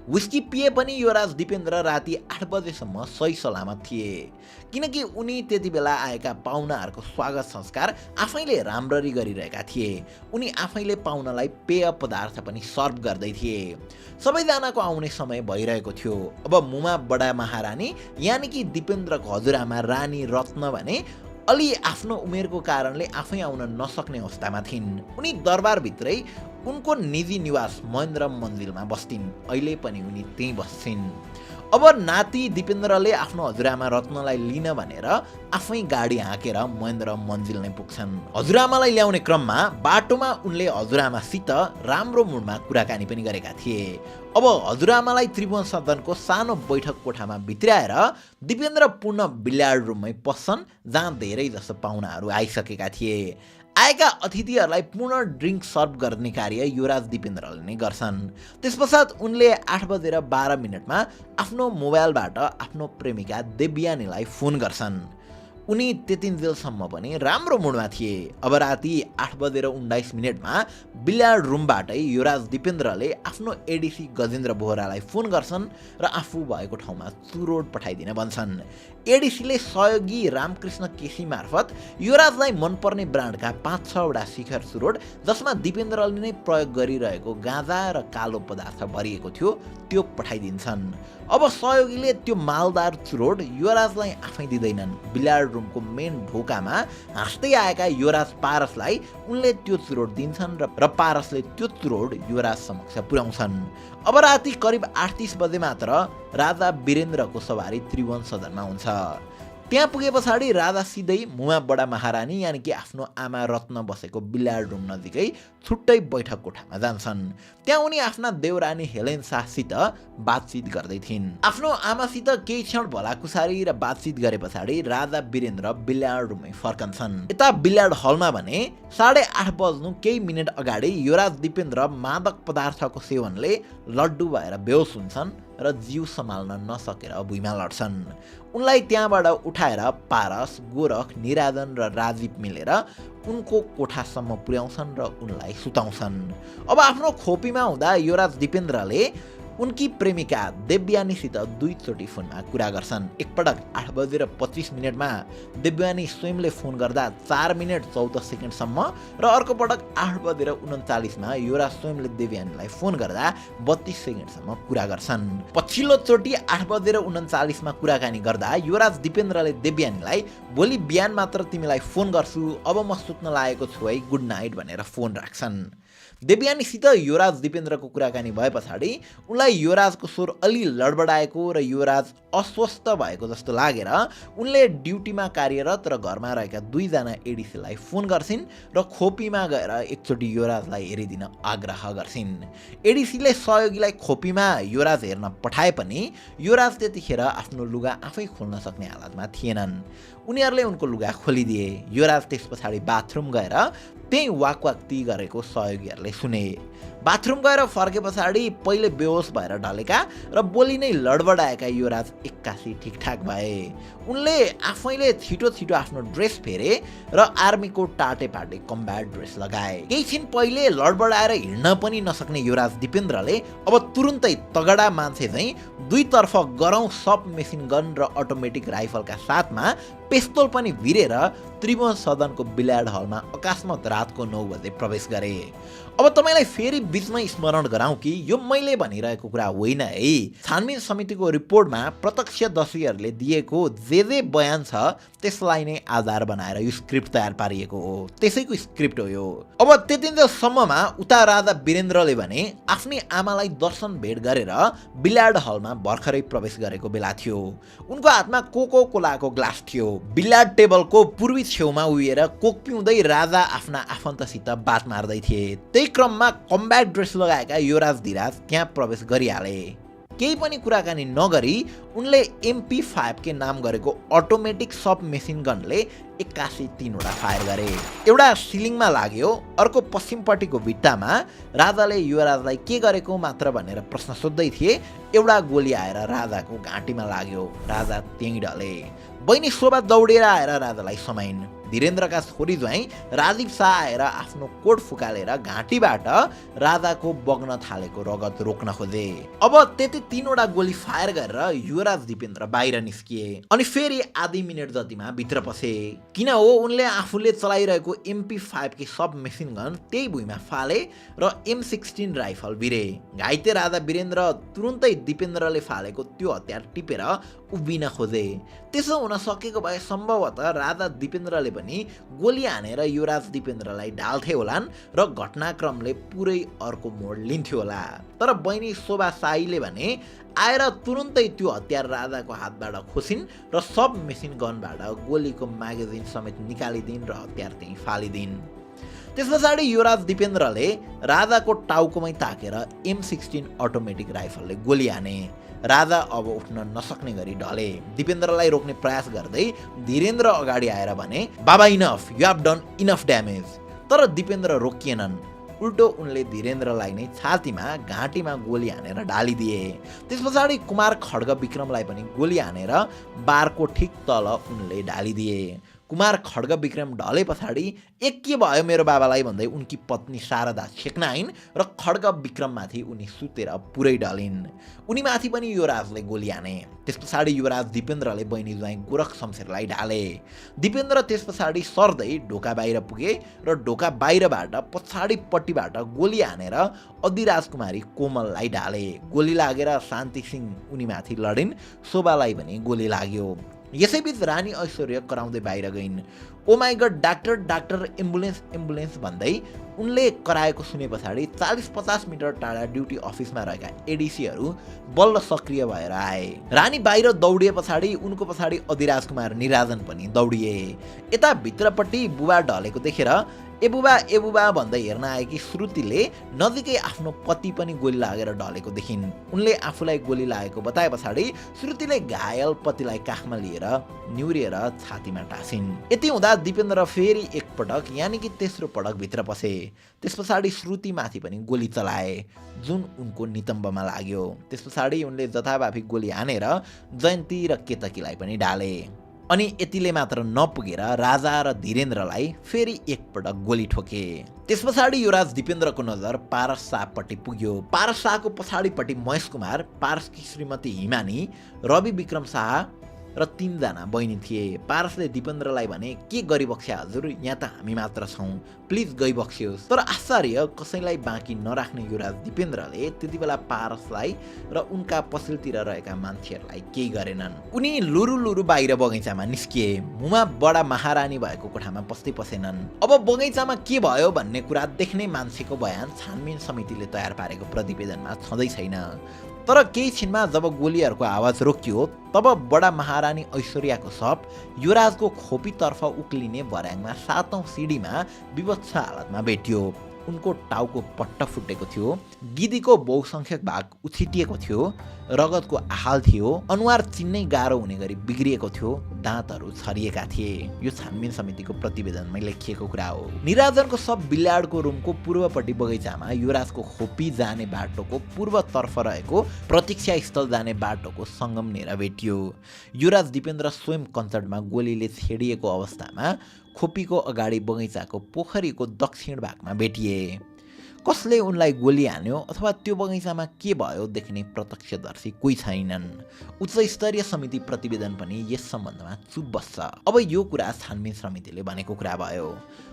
A: विस्की पिए पनि युवराज दिपेन्द्र राति 8 बजेसम्म सही सलामत थिए, किनकि उनी त्यति बेला आएका पाहुनाहरूको स्वागत संस्कार आफैले राम्ररी गरिरहेका थिए। उनी आफैले पाहुनालाई पेय पदार्थ पनि सर्भ गर्दै थिए। सबैजनाको आउने समय भइरहेको थियो। अब मुमा बडा महारानी यानि कि दिपेन्द्रको हजुरआमा रानी रत्न भने अलि आफ्नो उमेरको कारणले आफै आउन नसक्ने अवस्थामा थिइन्। उनी दरबारभित्रै उनको निजी निवास महेन्द्र मन्जिलमा बस्थिन्। अहिले पनि उनी त्यहीँ बस्छिन्। अब नाति दिपेन्द्रले आफ्नो हजुरआमा रत्नलाई लिन भनेर आफै गाडी हाँकेर महेन्द्र मन्जिल नै पुग्छन्। हजुरआमालाई ल्याउने क्रममा बाटोमा उनले हजुरआमासित राम्रो मुडमा कुराकानी पनि गरेका थिए। अब हजुरआमालाई त्रिभुवन सदनको सानो बैठक कोठामा भित्राएर दिपेन्द्र पूर्ण बिल्यार्ड रुममै पस्छन्, जहाँ धेरै जसो पाहुनाहरू आइसकेका थिए। आएका अतिथिहरूलाई पूर्ण ड्रिङ्क सर्भ गर्ने कार्य युवराज दिपेन्द्रले नै गर्छन्। त्यसपश्चात उनले 8:12 आफ्नो मोबाइलबाट आफ्नो प्रेमिका देवयानीलाई फोन गर्छन्। उनी त्यतिन्जेलसम्म पनि राम्रो मुडमा थिए। अब राति 8:19 बिल्यार्ड रुमबाटै युवराज दिपेन्द्रले आफ्नो एडिसी गजेन्द्र बोहरालाई फोन गर्छन् र आफू भएको ठाउँमा चुरोट पठाइदिन भन्छन्। एडिसीले सहयोगी रामकृष्ण केसी मार्फत युवराजलाई मनपर्ने ब्रान्डका 5-6 वटा शिखर चुरोट जसमा दिपेन्द्रले नै प्रयोग गरिरहेको गाँजा र कालो पदार्थ भरिएको थियो त्यो पठाइदिन्छन्। अब सहयोगीले त्यो मालदार चुरोट युवराजलाई आफै दिँदैनन्। बिल्यार्ड रुमको मेन ढोकामा हाँस्दै आएका युवराज पारसलाई उनले त्यो चुरोट दिन्छन् र पारसले त्यो चुरोट युवराज समक्ष पुर्याउँछन्। अब राति करिब 8:30 बजे मात्र राजा वीरेन्द्रको सवारी त्रिभुवन सदनमा हुन्छ। त्यहाँ पुगे पछाडि राजा सिधै मुवा बडा महारानी यानि कि आफ्नो आमा रत्न बसेको बिल्यार्ड रुम नजिकै छुट्टै बैठक कोठामा जान्छन्। त्यहाँ उनी आफ्ना देवरानी हेलेन शाहसित बातचित गर्दै थिइन्। आफ्नो आमासित केही क्षण भलाकुसारी र बातचित गरे पछाडि राजा वीरेन्द्र बिल्यार्ड रुममै फर्कन्छन्। यता बिल्यार्ड हलमा भने 8:30 बज्नु केही मिनेट अगाडि युवराज दिपेन्द्र मादक पदार्थको सेवनले लड्डु भएर बेहोस हुन्छन् र जीव सम्हाल्न नसकेर भुइँमा लड्छन्। उनलाई त्यहाँबाट उठाएर पारस, गोरख, निराजन र राजीव मिलेर उनको कोठासम्म पुर्याउँछन् र उनलाई सुताउँछन्। अब आफ्नो खोपीमा हुँदा युवराज दिपेन्द्रले उनकी प्रेमिका देवयानीसित 2 चोटि फोनमा कुरा गर्छन्। एकपटक 8:25 देवयानी स्वयंले फोन गर्दा 4 मिनेट 14 सेकेन्डसम्म र अर्को पटक 8:39 युवराज स्वयंले देवयानीलाई फोन गर्दा 32 सेकेन्डसम्म कुरा गर्छन्। पछिल्लो चोटि 8:39 कुराकानी गर्दा युवराज दिपेन्द्रले देवयानीलाई भोलि बिहान मात्र तिमीलाई फोन गर्छु, अब म सुत्न लागेको छु है, गुड नाइट भनेर फोन राख्छन्। देवयानीसित युवराज दिपेन्द्रको कुराकानी भए पछाडि उनलाई युवराजको स्वर अलि लडबडाएको र युवराज अस्वस्थ भएको जस्तो लागेर उनले ड्युटीमा कार्यरत र घरमा रहेका 2 जना एडिसीलाई फोन गर्छिन् र खोपीमा गएर एकचोटि युवराजलाई हेरिदिन आग्रह गर्छिन्। एडिसीले सहयोगीलाई खोपीमा युवराज हेर्न पठाए पनि युवराज त्यतिखेर आफ्नो लुगा आफै खोल्न सक्ने हालतमा थिएनन्। उनीहरूले उनको लुगा खोलिदिए। युवराज त्यस पछाडि बाथरुम गएर त्यही वाकवाक्ती गरेको सहयोगीहरूले सुने। बाथरुम गएर फर्के पछाडि पहिले बेहोस भएर ढलेका र बोली नै लडबडाएका युवराज एक्कासी ठिकठाक भए। उनले आफैले छिटो छिटो आफ्नो ड्रेस फेरे र आर्मीको टाटेपाटे कम्ब्याट ड्रेस लगाए। केही छिन पहिले लडबडाएर हिँड्न पनि नसक्ने युवराज दिपेन्द्रले अब तुरुन्तै तगडा मान्छे झैँ 2 तर्फ गरौँ सब मेसिन गन र अटोमेटिक राइफलका साथमा पेस्तोल पनि भिरेर त्रिभुवन सदनको बिल्यार्ड हलमा अकस्मात रातको 9 बजे प्रवेश गरे। अब तपाईँलाई फेरि बीचमै स्मरण गराउँ कि यो मैले भनिरहेको कुरा होइन है। छानबिन समितिको रिपोर्टमा प्रत्यक्षदर्शीहरूले दिएको जे बयान छ त्यसलाई नै आधार बनाएर यो स्क्रिप्ट तयार पारिएको हो। त्यसैको स्क्रिप्ट हो यो। अब त्यतिन्जेलसम्ममा उता राजा वीरेन्द्रले भने आफ्नै आमालाई दर्शन भेट गरेर बिल्यार्ड हलमा भर्खरै प्रवेश गरेको बेला थियो। उनको हातमा कोको कोलाको ग्लास थियो। बिल्यार्ड टेबलको पूर्वी छेउमा उभिएर कोक पिउँदै राजा आफ्ना आफन्तसित बात मार्दै थिए। त्यही क्रममा कम्ब्याट ड्रेस लगाएका युवराज धीराज त्यहाँ प्रवेश गरिहाले। केही पनि कुराकानी नगरी उनले MP5 के नाम गरेको अटोमेटिक सब मेसिन गनले 81 3 वटा फायर गरे। एउटा सिलिङमा लाग्यो, अर्को पश्चिमपट्टिको भित्तामा। राजाले युवराजलाई के गरेको मात्र भनेर प्रश्न सोध्दै थिए। एउटा गोली आएर राजाको घाँटीमा लाग्यो। राजा त्यहीँ ढले। बहिनी शोभा दौडेर आएर राजालाई समाइन्। धीरेन्द्रका छोरी ज्वाइँ राजीव शाह आएर आफ्नो कोट फुकालेर घाँटीबाट राजाको बग्न थालेको रगत रोक्न खोजे। अब त्यति 3 वटा गोली फायर गरेर युवराज दिपेन्द्र बाहिर निस्किए अनि फेरि आधी मिनेट जतिमा भित्र पसे। किन हो, उनले आफूले चलाइरहेको MP5 के सब मेसिन गन त्यही भुइँमा फाले र M16 राइफल भिरे। घाइते राजा वीरेन्द्र तुरुन्तै दिपेन्द्रले फालेको त्यो हतियार टिपेर उभिन खोजे। त्यसो हुन सकेको भए सम्भवतः राजा दिपेन्द्रले पनि गोली हानेर युवराज दिपेन्द्रलाई ढाल्थे होलान् र घटनाक्रमले पुरै अर्को मोड लिन्थ्यो होला। तर बहिनी शोभा शाहीले भने आएर तुरुन्तै त्यो हतियार राजाको हातबाट खोसिन् र सब मेसिन गनबाट गोलीको म्यागजिन समेत निकालिदिन् र हतियार त्यहीँ फालिदिन्। त्यस पछाडि युवराज दिपेन्द्रले राजाको टाउकोमै ताकेर M16 अटोमेटिक राइफलले गोली हाने। राजा अब उठ्न नसक्ने गरी ढले। दिपेन्द्रलाई रोक्ने प्रयास गर्दै धीरेन्द्र अगाडि आएर भने, बाबा enough, you have done enough damage. तर दिपेन्द्र रोकिएनन्। उल्टो उनले धीरेन्द्रलाई नै छातीमा घाँटीमा गोली हानेर ढालिदिए। त्यस पछाडि कुमार खड्ग विक्रमलाई पनि गोली हानेर बारको ठिक तल उनले ढालिदिए। कुमार खड्ग विक्रम ढले पछाडि एक के भयो मेरो बाबालाई भन्दै उनकी पत्नी शारदा छेक्न आइन् र खड्ग विक्रममाथि उनी सुतेर पुरै ढलिन्। उनीमाथि पनि युवराजले गोली हाने। त्यस पछाडि युवराज दिपेन्द्रले बहिनी ज्वाइँ गोरख शमशेरलाई ढाले। दिपेन्द्र त्यस पछाडि सर्दै ढोका बाहिर पुगे र ढोका बाहिरबाट पछाडिपट्टिबाट गोली हानेर अधिराज कुमारी कोमललाई ढाले। गोली लागेर शान्ति सिंह उनीमाथि लडिन्। शोभालाई पनि गोली लाग्यो। यसैबीच रानी ऐश्वर्य कराउँदै बाहिर गइन्। Oh my god, doctor doctor, ambulance ambulance भन्दै उनले कराएको सुने पछाडि 40-50 मिटर टाढा ड्युटी अफिसमा रहेका एडिसीहरू बल्ल सक्रिय भएर आए। रानी बाहिर दौडिए पछाडि उनको पछाडि अधिराज कुमार निराजन पनि दौडिए। यता भित्रपट्टि बुबा ढलेको देखेर ए बुबा भन्दै हेर्न आएकी श्रुतिले नजिकै आफ्नो पति पनि गोली लागेर ढलेको देखिन्। उनले आफूलाई गोली लागेको बताए पछाडि श्रुतिले घायल पतिलाई काखमा लिएर निहुरिएर छातीमा टाँसिन्। यति हुँदा दिपेन्द्र फेरि एकपटक यानि कि तेस्रो पटक भित्र पसे। त्यस पछाडि श्रुतिमाथि पनि गोली चलाए जुन उनको नितम्बमा लाग्यो। त्यस पछाडि उनले जथाभावी गोली हानेर जयन्ती र केतकीलाई पनि ढाले। अनि यतिले मात्र नपुगेर राजा र धीरेन्द्रलाई फेरि एकपटक गोली ठोके। त्यस पछाडि युवराज दिपेन्द्रको नजर पारस शाहपट्टि पुग्यो। पारस शाहको पछाडिपट्टि महेश कुमार, पारसकी श्रीमती हिमानी, रवि विक्रम शाह र 3 जना बहिनी थिए। पारसले दिपेन्द्रलाई भने, के गरिबक्स्या हजुर, यहाँ त हामी मात्र छौँ, प्लिज गइबक्सियोस्। तर आश्चर्य, कसैलाई बाँकी नराख्ने युवराज दिपेन्द्रले त्यति बेला पारसलाई र उनका पछिल्तिर रहेका मान्छेहरूलाई केही गरेनन्। उनी लुरु बाहिर बगैँचामा निस्किए। मुमा बडा महारानी भएको कोठामा पस्दै पसेनन्। अब बगैँचामा के भयो भन्ने कुरा देख्ने मान्छेको बयान छानबिन समितिले तयार पारेको प्रतिवेदनमा छँदै छैन। तर केही छिनमा जब गोलीहरूको आवाज रोकियो तब बडा महारानी ऐश्वर्याको शव युवराजको खोपीतर्फ उक्लिने भर्याङमा 7औं सिडीमा विवत्स हालतमा भेटियो। उनको टाउको पट्ट फुटेको थियो, गिदीको बहुसंख्यक भाग उछिटिएको थियो, रगतको आहाल थियो, अनुहार चिन्नै गाह्रो हुने गरी बिग्रिएको थियो, दाँतहरू छरिएका थिए। यो छानबिन समितिको प्रतिवेदनमै लेखिएको कुरा हो। निराजनको शव बिल्याडको रुमको पूर्वपट्टि बगैँचामा युवराजको खोपी जाने बाटोको पूर्वतर्फ रहेको प्रतीक्षा स्थल जाने बाटोको सङ्गमनेर भेटियो। युवराज दिपेन्द्र स्वयं कञ्चडमा गोलीले छेडिएको अवस्थामा खोपीको अगाडि बगैँचाको पोखरीको दक्षिण भागमा भेटिए। कसले उनलाई गोली हान्यो अथवा त्यो बगैँचामा के भयो देख्ने प्रत्यक्षदर्शी कोही छैनन्। उच्च स्तरीय समिति प्रतिवेदन पनि यस सम्बन्धमा चुप बस्छ। अब यो कुरा छानबिन समितिले भनेको कुरा भयो।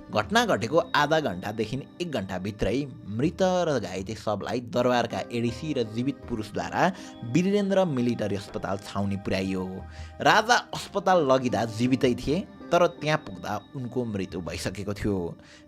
A: घटना घटेको आधा घण्टादेखि 1 घण्टाभित्रै मृत र घाइते शवलाई दरबारका एडिसी र जीवित पुरुषद्वारा वीरेन्द्र मिलिटरी अस्पताल छाउनी पुर्याइयो। राजा अस्पताल लगिँदा जीवितै थिए, तर त्यहाँ पुग्दा उनको मृत्यु भइसकेको थियो।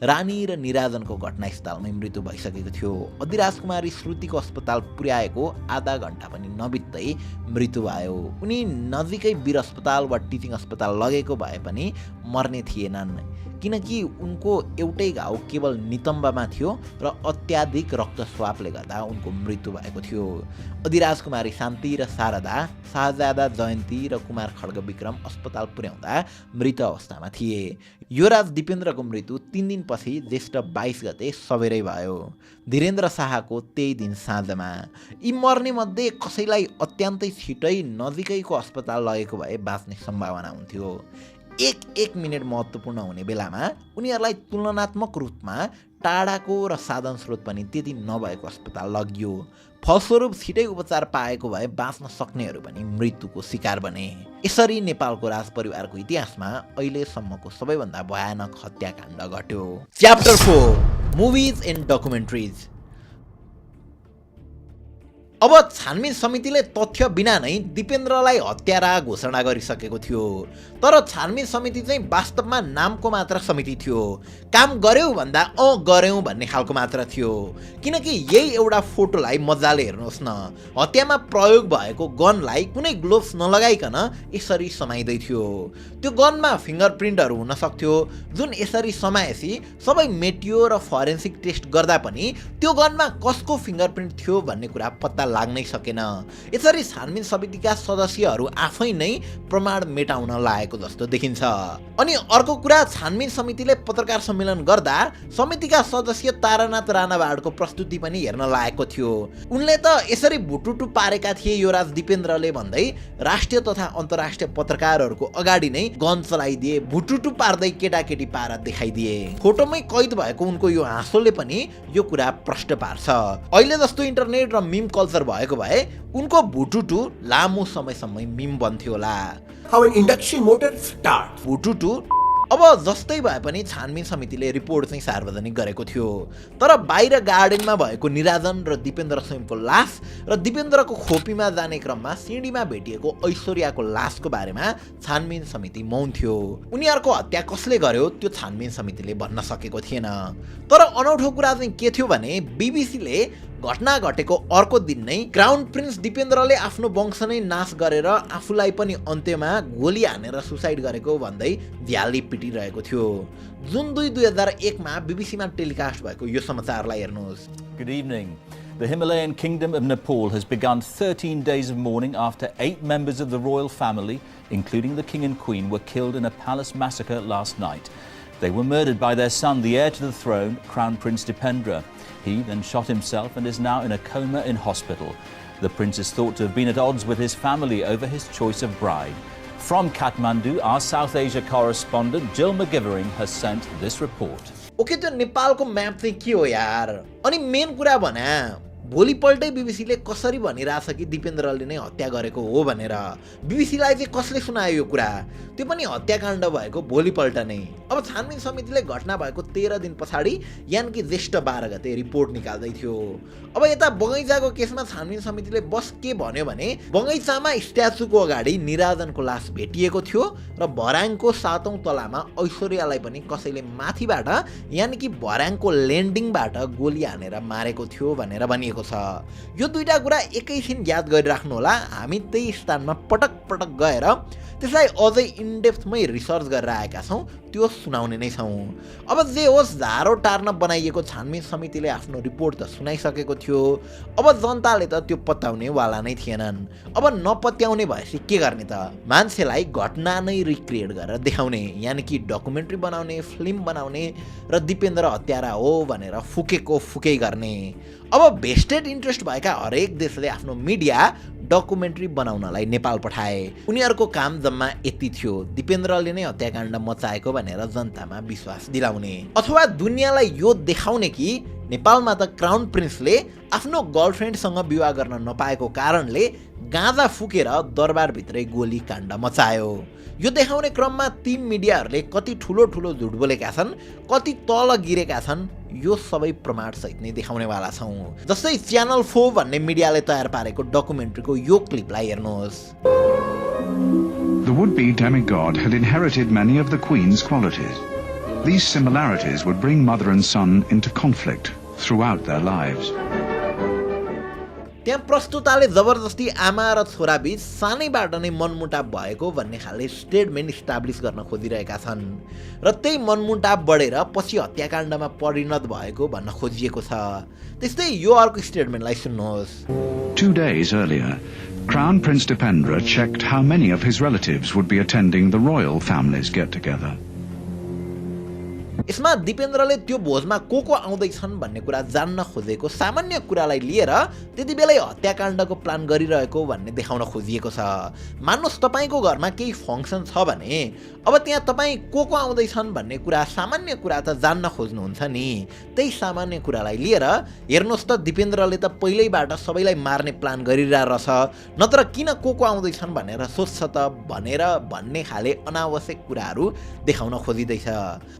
A: रानी र निराजनको घटनास्थलमै मृत्यु भइसकेको थियो। अधिराज कुमारी श्रुतिको अस्पताल पुर्याएको आधा घण्टा पनि नबित्दै मृत्यु भयो। उनी नजिकै वीर अस्पताल वा टिचिङ अस्पताल लगेको भए पनि मर्ने थिएनन्, किनकि उनको एउटै घाउ केवल नितम्बमा थियो र अत्याधिक रक्तस्रावले गर्दा उनको मृत्यु भएको थियो। अधिराज कुमारी शान्ति र शारदा, शाहजादा जयन्ती र कुमार खड्ग विक्रम अस्पताल पुर्याउँदा मृत अवस्थामा थिए। युवराज दिपेन्द्रको मृत्यु 3 दिनपछि ज्येष्ठ 22 गते सबेरै भयो। धीरेन्द्र शाहको त्यही दिन साँझमा। यी मर्ने मध्ये कसैलाई अत्यन्तै छिटै नजिकैको अस्पताल लगेको भए बाँच्ने सम्भावना हुन्थ्यो। एक मिनेट महत्त्वपूर्ण हुने बेलामा उनीहरूलाई तुलनात्मक रूपमा टाढाको र साधन स्रोत पनि त्यति नभएको अस्पताल लगियो। फलस्वरूप छिटै उपचार पाएको भए बाँच्न सक्नेहरू पनि मृत्युको शिकार बने। यसरी नेपालको राजपरिवारको इतिहासमा अहिलेसम्मको सबैभन्दा भयानक हत्याकाण्ड घट्यो। Chapter 4 movies and documentaries. अब छानबिन समितिले तथ्य बिना नै दिपेन्द्रलाई हत्यारा घोषणा गरिसकेको थियो। तर छानबिन समिति चाहिँ वास्तवमा नामको मात्र समिति थियो। काम गर्यौ भन्दा गर्यौं भन्ने खालको मात्र थियो। किनकि यही एउटा फोटोलाई मजाले हेर्नुहोस् न, हत्यामा प्रयोग भएको गनलाई कुनै ग्लोभ्स नलगाइकन यसरी समाइदै थियो। त्यो गनमा फिङ्गरप्रिन्टहरू हुन सक्थ्यो, जुन यसरी समाएपछि सबै मेटियो र फरेन्सिक टेस्ट गर्दा पनि त्यो गनमा कसको फिङ्गरप्रिन्ट थियो भन्ने कुरा पत्ता लाग्नै सकेन। यसरी छानबिन समितिका सदस्यहरू आफै नै प्रमाण मेटाउन लागेको जस्तो देखिन्छ। अनि अर्को कुरा, छानबिन समितिले पत्रकार सम्मेलन गर्दा समितिका सदस्य तारानाथ राणावाडको प्रस्तुति पनि हेर्न लागेको थियो। उनले त यसरी भुटुटु पारेका थिए युवराज दिपेन्द्रले भन्दै राष्ट्रिय तथा अन्तर्राष्ट्रिय पत्रकारहरूको अगाडि नै गन चलाइदिए, भुटुटु पार्दै केटाकेटी पारा देखाइदिए। फोटोमै कैद भएको उनको यो हाँसोले पनि यो कुरा प्रष्ट पार्छ। अहिले जस्तो इन्टरनेट र मिम कल्चर भएको भए उनको भुटुटु लामो समयसम्म मिम बन्थ्यो होला।
G: How an induction motor starts.
A: भुटुटु अब जस्तै भए पनि छानबिन समितिले रिपोर्ट चाहिँ सार्वजनिक गरेको थियो। तर बाहिर गार्डनमा भएको निराजन र दिपेन्द्र स्वयंको लास र दिपेन्द्रको खोपीमा जाने क्रममा सिँढीमा भेटिएको ऐश्वर्याको लासको बारेमा छानबिन समिति मौन थियो। उनीहरूको हत्या कसले गर्यो त्यो छानबिन समितिले भन्न सकेको थिएन। तर अनौठो कुरा चाहिँ के थियो भने बीबीसीले घटना घटेको अर्को दिन नै क्राउन प्रिन्स दिपेन्द्रले आफ्नो वंश नै नाश गरेर आफूलाई पनि अन्त्यमा गोली हानेर सुसाइड गरेको भन्दै झ्याली पिटिरहेको थियो। जुन 2001 मा बीबीसीमा टेलिकास्ट भएको यो समाचारलाई हेर्नुहोस्।
D: Good evening. The Himalayan kingdom of Nepal has begun 13 days of mourning after 8 members of the royal family, including the king and queen, were killed in a palace massacre last night. They were murdered by their son, the heir to the throne, Crown Prince Dipendra. He then shot himself and is now in a coma in hospital. The prince is thought to have been at odds with his family over his choice of bride. From Kathmandu, our South Asia correspondent Jill McGivering has sent this report.
A: Okay, त्यो नेपालको म्याप चाहिँ के हो यार? अनि मेन कुरा भने भोलिपल्टै बीबीसीले कसरी भनिरहेछ कि दिपेन्द्रले नै हत्या गरेको हो भनेर। बीबीसीलाई चाहिँ कसले सुनायो यो कुरा? त्यो पनि हत्याकाण्ड भएको भोलिपल्ट नै। अब छानबिन समितिले घटना भएको 13 दिन पछाडि यानि कि ज्येष्ठ 12 गते रिपोर्ट निकाल्दै थियो। अब यता बगैँचाको केसमा छानबिन समितिले बस के भन्यो भने बगैँचामा स्ट्याचुको अगाडि निराजनको लास भेटिएको थियो र भर्याङको 7औं तलामा ऐश्वर्यालाई पनि कसैले माथिबाट यानि कि भर्याङको ल्यान्डिङबाट गोली हानेर मारेको थियो भनेर भनिएको छ। यो दुईटा कुरा एकैछिन याद गरिराख्नु होला। हामी त्यही स्थानमा पटक पटक गएर त्यसलाई अझै इनडेप्थमै रिसर्च गरेर आएका छौँ, त्यो सुनाउने नै छौँ। अब जे होस्, झारो टार्न बनाइएको छानबिन समितिले आफ्नो रिपोर्ट त सुनाइसकेको थियो। अब जनताले त त्यो पत्याउने वाला नै थिएनन्। अब नपत्याउने भएपछि के गर्ने त? मान्छेलाई घटना नै रिक्रिएट गरेर देखाउने, यानि कि डकुमेन्ट्री बनाउने, फिल्म बनाउने र दिपेन्द्र हत्यारा हो भनेर फुकेको फुकै गर्ने। अब भेस्टेड इन्ट्रेस्ट भएका हरेक देशले आफ्नो मिडिया डकुमेन्ट्री बनाउनलाई नेपाल पठाए। उनीहरूको काम जम्मा यति थियो, दिपेन्द्रले नै हत्याकाण्ड मचाएको भनेर जनतामा विश्वास दिलाउने अथवा दुनियाँलाई यो देखाउने कि नेपालमा त क्राउन प्रिन्सले आफ्नो गर्लफ्रेन्डसँग विवाह गर्न नपाएको कारणले गाँजा फुकेर दरबारभित्रै गोली काण्ड मचायो। यो देखाउने क्रममा ती मिडियाहरूले कति ठुलो ठुलो झुट बोलेका छन्, कति तल गिरेका छन्, यो सबै प्रमाण सहित नै देखाउनेवाला छौँ। जस्तै च्यानल 4 भन्ने मिडियाले तयार पारेको डकुमेन्ट्रीको यो क्लिपलाई हेर्नुहोस्।
C: The would-be demigod had inherited many of the Queen's qualities. These similarities would bring mother and son into conflict throughout their lives.
A: त्यहाँ प्रस्तुताले जबरजस्ती आमा र छोरा बीच सानैबाट नै मनमुटाव भएको भन्ने खाले स्टेटमेन्ट इस्टाब्लिस गर्न खोजिरहेका छन् र त्यही मनमुटाव बढेर पछि हत्याकाण्डमा परिणत भएको भन्न खोजिएको छ। त्यस्तै यो अर्को स्टेटमेन्टलाई सुन्नुहोस्।
C: 2 days earlier, Crown Prince Dipendra checked how many of his relatives would be attending the royal family's get-together.
A: यसमा दिपेन्द्रले त्यो भोजमा को आउँदैछन् भन्ने कुरा जान्न खोजेको सामान्य कुरालाई लिएर त्यति बेलै हत्याकाण्डको प्लान गरिरहेको भन्ने देखाउन खोजिएको छ। मान्नुहोस् तपाईको घरमा केही फङ्सन छ भने अब त्यहाँ तपाईँ को आउँदैछन् भन्ने कुरा सामान्य कुरा त जान्न खोज्नुहुन्छ नि। त्यही सामान्य कुरालाई लिएर हेर्नुहोस् त दिपेन्द्रले त पहिल्यैबाट सबैलाई मार्ने प्लान गरिरहेछ, नत्र किन को आउँदैछन् भनेर सोच्छ त भनेर भन्ने खाले अनावश्यक कुराहरू देखाउन खोजिँदैछ।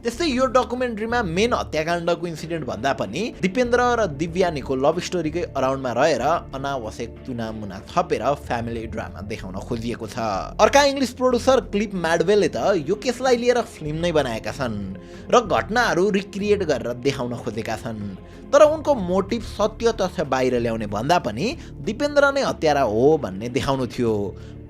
A: त्यस्तै यो डकुमेन्ट्रीमा मेन हत्याकाण्डको इन्सिडेन्ट भन्दा पनि दिपेन्द्र र दिव्यानीको लभ स्टोरीकै अराउन्डमा रहेर अनावश्यक तुनामुना थपेर फ्यामिली ड्रामा देखाउन खोजिएको छ। अर्का इङ्ग्लिस प्रोड्युसर क्लिफ म्याडवेलले त यो केसलाई लिएर फिल्म नै बनाएका छन् र घटनाहरू रिक्रिएट गरेर देखाउन खोजेका छन्। तर उनको मोटिभ सत्य तथ्य बाहिर ल्याउने भन्दा पनि दिपेन्द्र नै हत्यारा हो भन्ने देखाउनु थियो।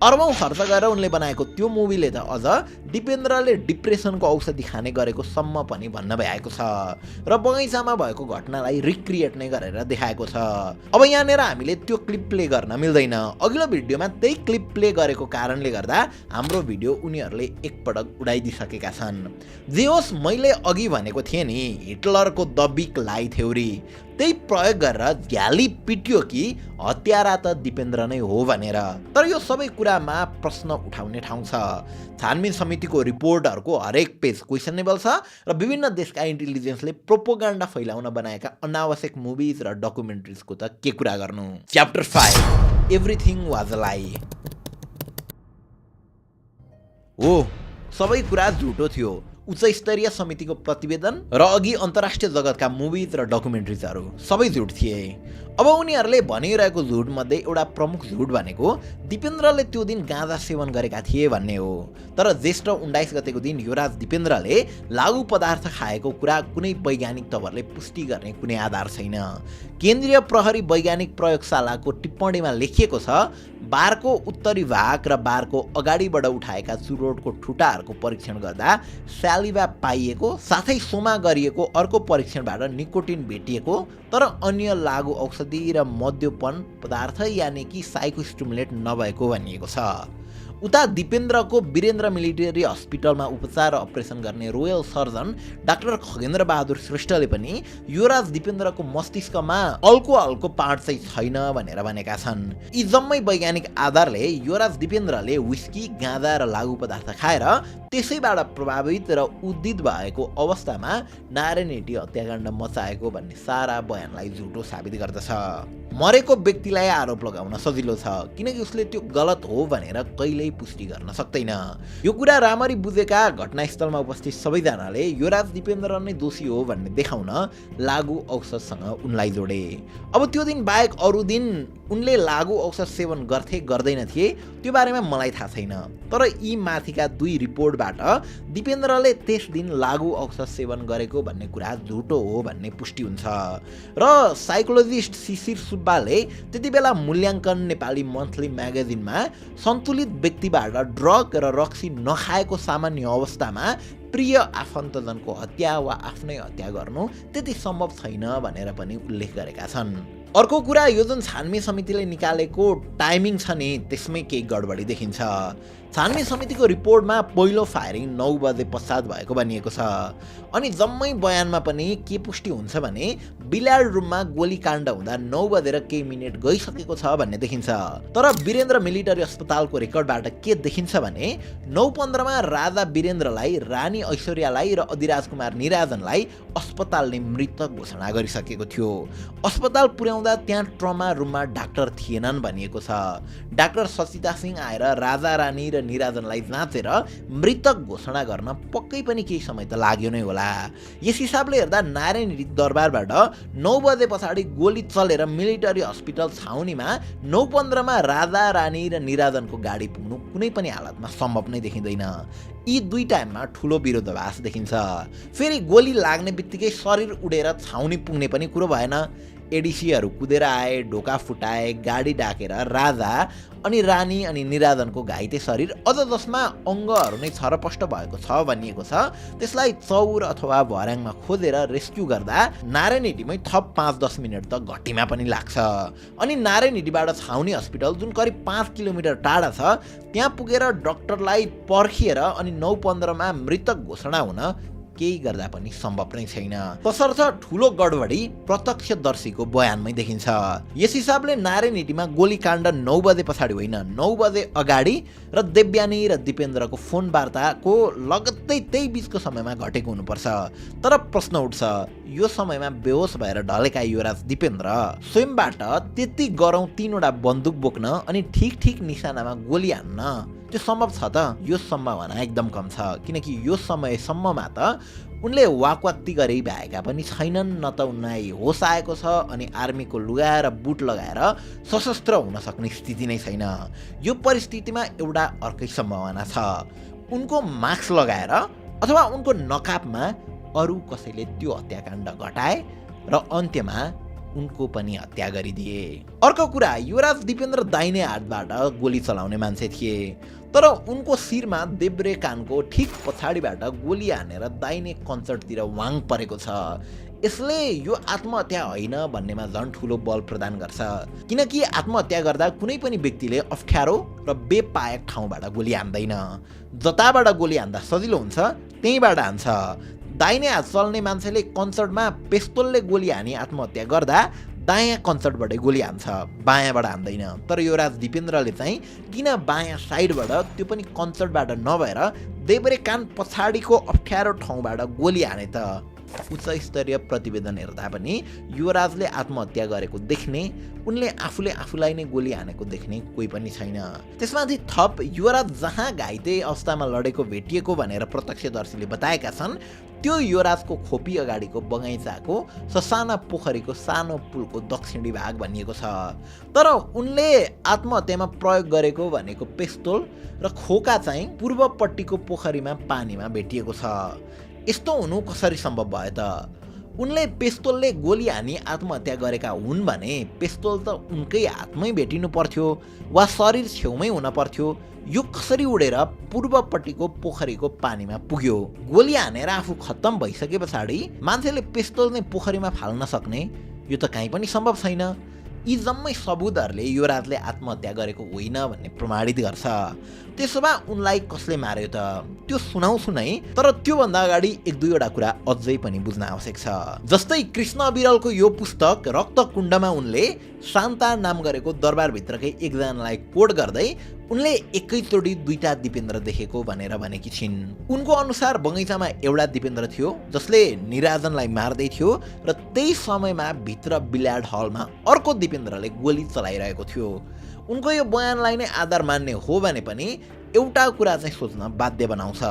A: अर्बौं खर्च गरेर उनले बनाएको त्यो मुभीले त अझ दिपेन्द्रले डिप्रेसनको औषधि खाने गरेको सम्म पनि भन्न भ्याएको छ र बगैँचामा भएको घटनालाई रिक्रिएट नै गरेर देखाएको छ। अब यहाँनिर हामीले त्यो क्लिप प्ले गर्न मिल्दैन। अघिल्लो भिडियोमा त्यही क्लिप प्ले गरेको कारणले गर्दा हाम्रो भिडियो उनीहरूले एकपटक उडाइदिइसकेका छन्। जे होस्, मैले अघि भनेको थिएँ नि, हिटलरको द बिग लाई थ्योरी त्यही प्रयोग गरेर झ्याली पिट्यो कि हत्यारा त दिपेन्द्र नै हो भनेर। तर यो सबै कुरामा प्रश्न उठाउने ठाउँ छ। छानबिन समितिको रिपोर्टहरूको हरेक पेज क्वेसनेबल छ र विभिन्न देशका इन्टेलिजेन्सले प्रोपोगन्डा फैलाउन बनाएका अनावश्यक मुभिज र डकुमेन्ट्रिजको त के कुरा गर्नु। च्याप्टर 5 एभ्रिथिङ वाज अ लाई। हो, सबै कुरा झुटो थियो। उच्च स्तरीय समितिको प्रतिवेदन र अघि अन्तर्राष्ट्रिय जगतका मुभिज र डकुमेन्ट्रिजहरू सबै झुट थिए। अब उनीहरूले भनिरहेको झुट मध्ये एउटा प्रमुख झुट भनेको दिपेन्द्रले त्यो दिन गाँजा सेवन गरेका थिए भन्ने हो। तर ज्येष्ठ 19 गतेको दिन युवराज दिपेन्द्रले लागु पदार्थ खाएको कुरा कुनै वैज्ञानिक तवरले पुष्टि गर्ने कुनै आधार छैन। केन्द्रीय प्रहरी वैज्ञानिक प्रयोगशालाको टिप्पणीमा लेखिएको छ, बारको उत्तरी भाग र बारको अगाडिबाट उठाएका चुरोटको ठुटाहरूको परीक्षण गर्दा स्यालिभा पाइएको, साथै सोमा गरिएको अर्को परीक्षणबाट निकोटिन भेटिएको, तर अन्य लागु औषधि र मद्यपन पदार्थ यानि कि साइकोस्टिमुलेट नभएको भनिएको छ। उता दिपेन्द्रको वीरेन्द्र मिलिटरी हस्पिटलमा उपचार र अपरेसन गर्ने royal surgeon doctor Khagendra Bahadur श्रेष्ठले पनि युवराज दिपेन्द्रको मस्तिष्कमा अल्कोहलको पार्ट चाहिँ छैन भनेर भनेका छन्। यी जम्मै वैज्ञानिक आधारले युवराज दिपेन्द्रले विस्की, गाँजा र लागु पदार्थ खाएर त्यसैबाट प्रभावित र उद्धित भएको अवस्थामा नारायणहिटी हत्याकाण्ड मचाएको भन्ने सारा बयानलाई झुटो साबित गर्दछ। मरेको व्यक्तिलाई आरोप लगाउन सजिलो छ किनकि उसले त्यो गलत हो भनेर कहिल्यै पुष्टि गर्न सक्दैन। यो कुरा राम्ररी बुझेका घटनास्थलमा उपस्थित सबैजनाले युवराज दिपेन्द्र नै दोषी हो भन्ने देखाउन लागु औषधसँग उनलाई जोडे। अब त्यो दिन बाहेक अरू दिन उनले लागु औषध सेवन गर्थे गर्दैन थिए त्यो बारेमा मलाई थाहा छैन। तर यी माथिका 2 रिपोर्टबाट दिपेन्द्रले त्यस दिन लागु औषध सेवन गरेको भन्ने कुरा झुटो हो भन्ने पुष्टि हुन्छ। र साइकोलोजिस्ट शिशिर सुब्बाले त्यति बेला मूल्याङ्कन नेपाली मन्थली म्यागजिनमा सन्तुलित व्यक्तिबाट ड्रग र रक्सी नखाएको सामान्य अवस्थामा प्रिय आफन्तजनको हत्या वा आफ्नै हत्या गर्नु त्यति सम्भव छैन भनेर पनि उल्लेख गरेका छन्। अर्को कुरा, यो जुन छानबिन समितिले निकालेको टाइमिङ छ नि त्यसमै केही गडबडी देखिन्छ। छानबिन समितिको रिपोर्टमा पहिलो फायरिङ 9 बजे पश्चात भएको भनिएको छ। अनि जम्मै बयानमा पनि के पुष्टि हुन्छ भने बिल्यार्ड रुममा गोलीकाण्ड हुँदा 9 बजेर केही मिनेट गइसकेको छ भन्ने देखिन्छ। तर वीरेन्द्र मिलिटरी अस्पतालको रेकर्डबाट के देखिन्छ भने 9:15 मा राजा वीरेन्द्रलाई, रानी ऐश्वर्यालाई र अधिराज कुमार निराजनलाई अस्पतालले मृत घोषणा गरिसकेको थियो। अस्पताल पुर्याउँदा त्यहाँ ट्रमा रुममा डाक्टर थिएनन् भनिएको छ। डाक्टर सचिता सिंह आएर राजा, रानी र निराजनलाई जाँचेर मृतक घोषणा गर्न पक्कै पनि केही समय त लाग्यो नै होला। यस हिसाबले हेर्दा नारायणहिटी दरबारबाट 9 बजे पछाडि गोली चलेर मिलिटरी हस्पिटल छाउनीमा 9:15 मा राजा, रानी र निराजनको गाडी पुग्नु कुनै पनि हालतमा सम्भव नै देखिँदैन। यी 2 टाइममा ठुलो विरोधाभास देखिन्छ। फेरि गोली लाग्ने बित्तिकै शरीर उडेर छाउनी पुग्ने पनि कुरो भएन। एडिसीहरू कुदेर आए, ढोका फुटाए, गाडी डाकेर राजा अनि रानी अनि निराजनको घाइते शरीर अझ जसमा अङ्गहरू नै छरपष्ट भएको छ भनिएको छ त्यसलाई चौर अथवा भर्याङमा खोजेर रेस्क्यु गर्दा नारायणहिटीमै थप 5-10 मिनट त घट्टीमा पनि लाग्छ। अनि नारायणहिटीबाट छाउनी हस्पिटल जुन करिब 5 किलोमिटर टाढा छ त्यहाँ पुगेर डाक्टरलाई पर्खिएर अनि 9:15 मा मृतक घोषणा हुन केही गर्दा पनि सम्भव नै छैन। तसर्थ ठुलो गडबडी प्रत्यक्षदर्शीको बयानमै देखिन्छ। यस हिसाबले नारायणहिटीमा गोलीकाण्ड 9 बजे पछाडि होइन, 9 बजे अगाडि र देव्यानी र दिपेन्द्रको फोन वार्ताको लगत्तै त्यही बीचको समयमा घटेको हुनुपर्छ। तर प्रश्न उठ्छ, यो समयमा बेहोस भएर ढलेका युवराज दिपेन्द्र स्वयंबाट त्यति गरौँ 3 वटा बन्दुक बोक्न अनि ठिक निशानामा गोली हान्न त्यो सम्भव छ त? यो सम्भावना एकदम कम छ किनकि यो समयसम्ममा त उनले वाकवाक्ती गरे भएका पनि छैनन्, न त उनलाई होस आएको छ अनि आर्मीको लुगा र बुट लगाएर सशस्त्र हुन सक्ने स्थिति नै छैन। यो परिस्थितिमा एउटा अर्कै सम्भावना छ, उनको मास्क लगाएर अथवा उनको नकाबमा अरू कसैले त्यो हत्याकाण्ड घटाए र अन्त्यमा उनको पनि हत्या गरिदिए। अर्को कुरा, युवराज दिपेन्द्र दाहिने हातबाट गोली चलाउने मान्छे थिए, तर उनको शिरमा देब्रे कानको ठिक पछाडिबाट गोली हानेर दाहिने कञ्चरतिर वाङ परेको छ। यसले यो आत्महत्या होइन भन्नेमा झन् ठुलो बल प्रदान गर्छ, किनकि आत्महत्या गर्दा कुनै पनि व्यक्तिले अप्ठ्यारो र बेपायक ठाउँबाट गोली हान्दैन। जताबाट गोली हान्दा सजिलो हुन्छ त्यहीँबाट हान्छ। दाहिने हात चल्ने मान्छेले कन्सर्टमा पेस्तोलले गोली हानी आत्महत्या गर्दा दायाँ कन्सर्टबाटै गोली हान्छ, बायाँबाट हान्दैन। तर युवराज दिपेन्द्रले चाहिँ किन बायाँ साइडबाट, त्यो पनि कन्सर्टबाट नभएर देब्रे कान पछाडिको अप्ठ्यारो ठाउँबाट गोली हाने त? उच्च स्तरीय प्रतिवेदन हेर्दा पनि युवराजले आत्महत्या गरेको देख्ने, उनले आफूले आफूलाई नै गोली हानेको देख्ने कोही पनि छैन। त्यसमाथि थप युवराज जहाँ घाइते अवस्थामा लडेको भेटिएको भनेर प्रत्यक्षदर्शीले बताएका छन्, त्यो युवराजको खोपी अगाडिको बगैँचाको ससाना पोखरीको सानो पुलको दक्षिणी भाग भनिएको छ। तर उनले आत्महत्यामा प्रयोग गरेको भनेको पेस्तोल र खोका चाहिँ पूर्वपट्टिको पोखरीमा पानीमा भेटिएको छ। यस्तो हुनु कसरी सम्भव भयो त? उनले पेस्तोलले गोली हानी आत्महत्या गरेका हुन् भने पेस्तोल त उनकै हातमै भेटिनु पर्थ्यो वा शरीर छेउमै हुन पर्थ्यो। यो कसरी उडेर पूर्वपट्टिको पोखरीको पानीमा पुग्यो? गोली हानेर आफू खत्तम भइसके पछाडि मान्छेले पेस्तोल नै पोखरीमा फाल्न सक्ने? यो त कहीँ पनि सम्भव छैन। यी जम्मै सबुतहरूले युवराजले आत्महत्या गरेको होइन भन्ने प्रमाणित गर्छ। त्यसो भए उनलाई कसले मार्यो त? त्यो सुनाउँछु नै, तर त्योभन्दा अगाडि एक दुईवटा कुरा अझै पनि बुझ्न आवश्यक छ। जस्तै कृष्ण विरलको यो पुस्तक रक्तकुण्डमा उनले शान्ता नाम गरेको दरबारभित्रकै एकजनालाई कोट गर्दै उनले एकैचोटि दुईटा दिपेन्द्र देखेको भनेर भनेकी छिन्। उनको अनुसार बगैँचामा एउटा दिपेन्द्र थियो जसले निराजनलाई मार्दै थियो र त्यही समयमा भित्र बिल्यार्ड हलमा अर्को दिपेन्द्रले गोली चलाइरहेको थियो। उनको यो बयानलाई नै आधार मान्ने हो भने पनि एउटा कुरा चाहिँ सोच्न बाध्य बनाउँछ,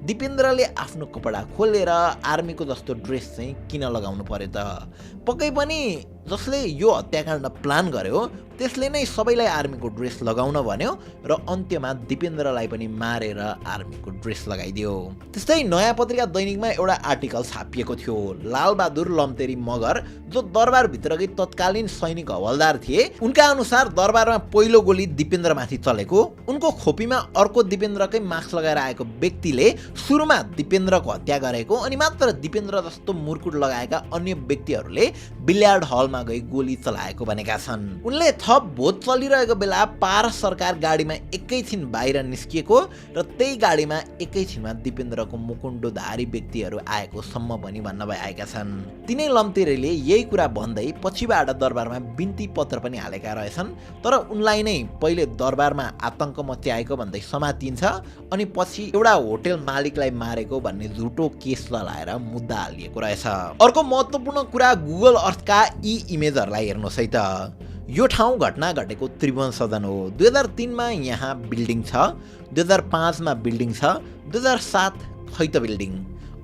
A: दिपेन्द्रले आफ्नो कपडा खोलेर आर्मीको जस्तो ड्रेस चाहिँ किन लगाउनु पर्यो त? पक्कै पनि जसले यो हत्याकाण्ड प्लान गर्यो त्यसले नै सबैलाई आर्मीको ड्रेस लगाउन भन्यो र अन्त्यमा दिपेन्द्रलाई पनि मारेर आर्मीको ड्रेस लगाइदियो। त्यस्तै नयाँ पत्रिका दैनिकमा एउटा आर्टिकल छापिएको थियो। लालबहादुर लम्तेरी मगर जो दरबारभित्रकै तत्कालीन सैनिक हवलदार थिए, उनका अनुसार दरबारमा पहिलो गोली दिपेन्द्रमाथि चलेको, उनको खोपीमा अर्को दिपेन्द्रकै मास्क लगाएर आएको व्यक्तिले सुरुमा दिपेन्द्रको हत्या गरेको अनि मात्र दिपेन्द्र जस्तो मुर्कुट लगाएका अन्य व्यक्तिहरूले बिल्यार्ड हलमा गई गोली चलाएको भनेका छन्। उनले थप भोट चलिरहेको बेला पारस सरकार गाडीमा एकैछिन बाहिर निस्किएको र त्यही गाडीमा एकैछिनमा दिपेन्द्रको मुकुण्डोधारी व्यक्तिहरू आएको सम्म पनि भन्न भएका छन्। तिनै लम्तेरीले यही कुरा भन्दै पछिबाट दरबारमा बिन्ती पत्र पनि हालेका रहेछन्, तर उनलाई नै पहिले दरबारमा आतंक मच्याएको भन्दै समातिन्छ अनि पछि एउटा होटल मालिकलाई मारेको भन्ने झुटो केस लगाएर मुद्दा हालिएको रहेछ। अर्को महत्त्वपूर्ण कुरा, गुगल अर्थका यी इमेजहरूलाई हेर्नुहोस् है त। यो ठाउँ घटना घटेको त्रिभुवन सदन हो। 2003 मा यहाँ बिल्डिङ छ, 2005 मा बिल्डिङ छ, 2007 खै त बिल्डिङ,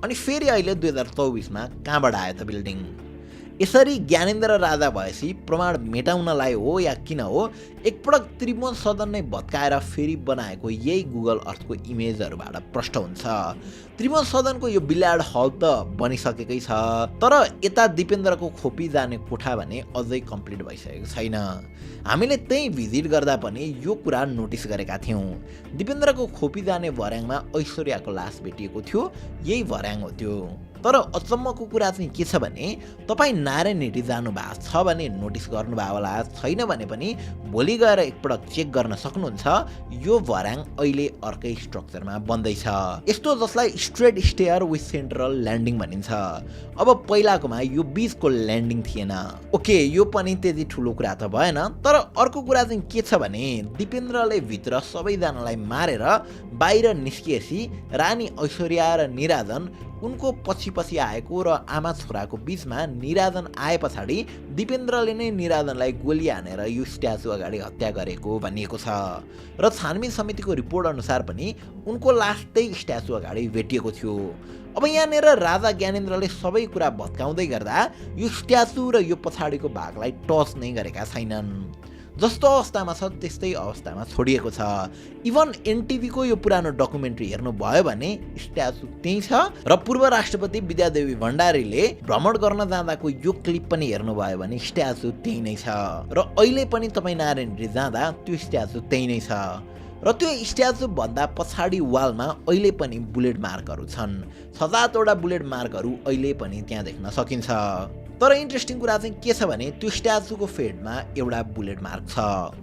A: अनि फेरि अहिले 2024 मा कहाँबाट आयो त बिल्डिङ? यसरी ज्ञानेन्द्र राजा भएपछि प्रमाण मेटाउनलाई हो या किन हो, एकपटक त्रिभुवन सदन नै भत्काएर फेरि बनाएको यही गुगल अर्थको इमेजहरूबाट प्रष्ट हुन्छ। त्रिभुवन सदनको यो बिल्यार्ड हल त बनिसकेकै छ, तर यता दिपेन्द्रको खोपी जाने कोठा भने अझै कम्प्लिट भइसकेको छैन। हामीले त्यही भिजिट गर्दा पनि यो कुरा नोटिस गरेका थियौँ। दिपेन्द्रको खोपी जाने भर्याङमा ऐश्वर्याको लास भेटिएको थियो, यही भर्याङ हो त्यो। तर अचम्मको कुरा चाहिँ के छ भने, तपाईँ नारायणहिटी जानुभएको छ भने नोटिस गर्नुभयो होला, छैन भने पनि भोलि गएर एकपटक चेक गर्न सक्नुहुन्छ। यो भर्याङ अहिले अर्कै स्ट्रक्चरमा बन्दैछ, यस्तो जसलाई straight stair with central landing भनिन्छ। अब पहिलाकोमा यो बीचको ल्यान्डिङ थिएन। ओके, यो पनि त्यति ठुलो कुरा त भएन, तर अर्को कुरा चाहिँ के छ भने दिपेन्द्रले भित्र सबैजनालाई मारेर बाहिर निस्किएपछि रानी ऐश्वर्या र निराजन उनको पछि आएको र आमा छोराको बीचमा निरादन आए पछाडि दिपेन्द्रले नै निरादनलाई गोली हानेर यो स्ट्याचु अगाडि हत्या गरेको भनिएको छ र छानबिन समितिको रिपोर्ट अनुसार पनि उनको लास त्यही स्ट्याचु अगाडि भेटिएको थियो। अब यहाँनिर राजा ज्ञानेन्द्रले सबै कुरा भत्काउँदै गर्दा यो स्ट्याचु र यो पछाडिको भागलाई टच नै गरेका छैनन्। जस्तो अवस्थामा छ त्यस्तै अवस्थामा छोडिएको छ। इभन एनटिभीको यो पुरानो डकुमेन्ट्री हेर्नु भयो भने स्ट्याचु त्यही छ र पूर्व राष्ट्रपति विद्यादेवी भण्डारीले भ्रमण गर्न जाँदाको यो क्लिप पनि हेर्नुभयो भने स्ट्याचु त्यही नै छ र अहिले पनि तपाईँ नारायणहिटी जाँदा त्यो स्ट्याचु त्यही नै छ र त्यो स्ट्याचु भन्दा पछाडि वालमा अहिले पनि बुलेट मार्कहरू छन्। 7-8वटा बुलेट मार्कहरू अहिले पनि त्यहाँ देख्न सकिन्छ। तर इन्ट्रेस्टिङ कुरा चाहिँ के छ भने त्यो स्ट्याचुको फेडमा एउटा बुलेट मार्क छ।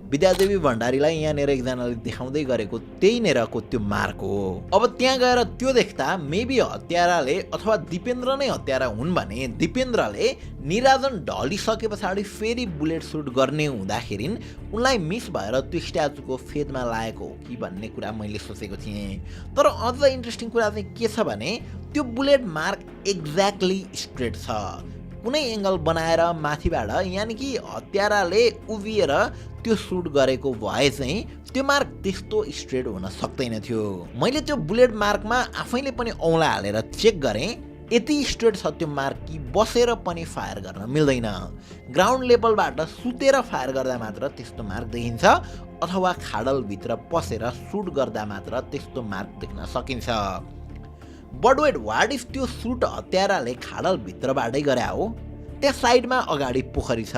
A: विद्यादेवी भण्डारीलाई यहाँनिर एकजनाले देखाउँदै गरेको त्यही नेरको त्यो मार्क हो। अब त्यहाँ गएर त्यो देख्दा मेबी हत्याराले अथवा दिपेन्द्र नै हत्यारा हुन् भने दिपेन्द्रले निराजन ढलिसके पछाडि फेरि बुलेट सुट गर्ने हुँदाखेरि उनलाई मिस भएर त्यो स्ट्याचुको फेदमा लागेको हो कि भन्ने कुरा मैले सोचेको थिएँ। तर अझ इन्ट्रेस्टिङ कुरा चाहिँ के छ भने त्यो बुलेट मार्क एक्ज्याक्टली स्ट्रेट छ। कुनै एङ्गल बनाएर माथिबाट यानि कि हत्याराले उभिएर त्यो सुट गरेको भए चाहिँ त्यो मार्क त्यस्तो स्ट्रेट हुन सक्दैन थियो। मैले त्यो बुलेट मार्कमा आफैले पनि औँला हालेर चेक गरेँ, यति स्ट्रेट छ त्यो मार्क कि बसेर पनि फायर गर्न मिल्दैन। ग्राउन्ड लेभलबाट सुतेर फायर गर्दा मात्र त्यस्तो मार्क देखिन्छ अथवा खाडलभित्र पसेर सुट गर्दा मात्र त्यस्तो मार्क देख्न सकिन्छ। बट वेट, वाट इफ त्यो सुट हत्याराले खाडलभित्रबाटै गरे हो? त्यहाँ साइडमा अगाडि पोखरी छ,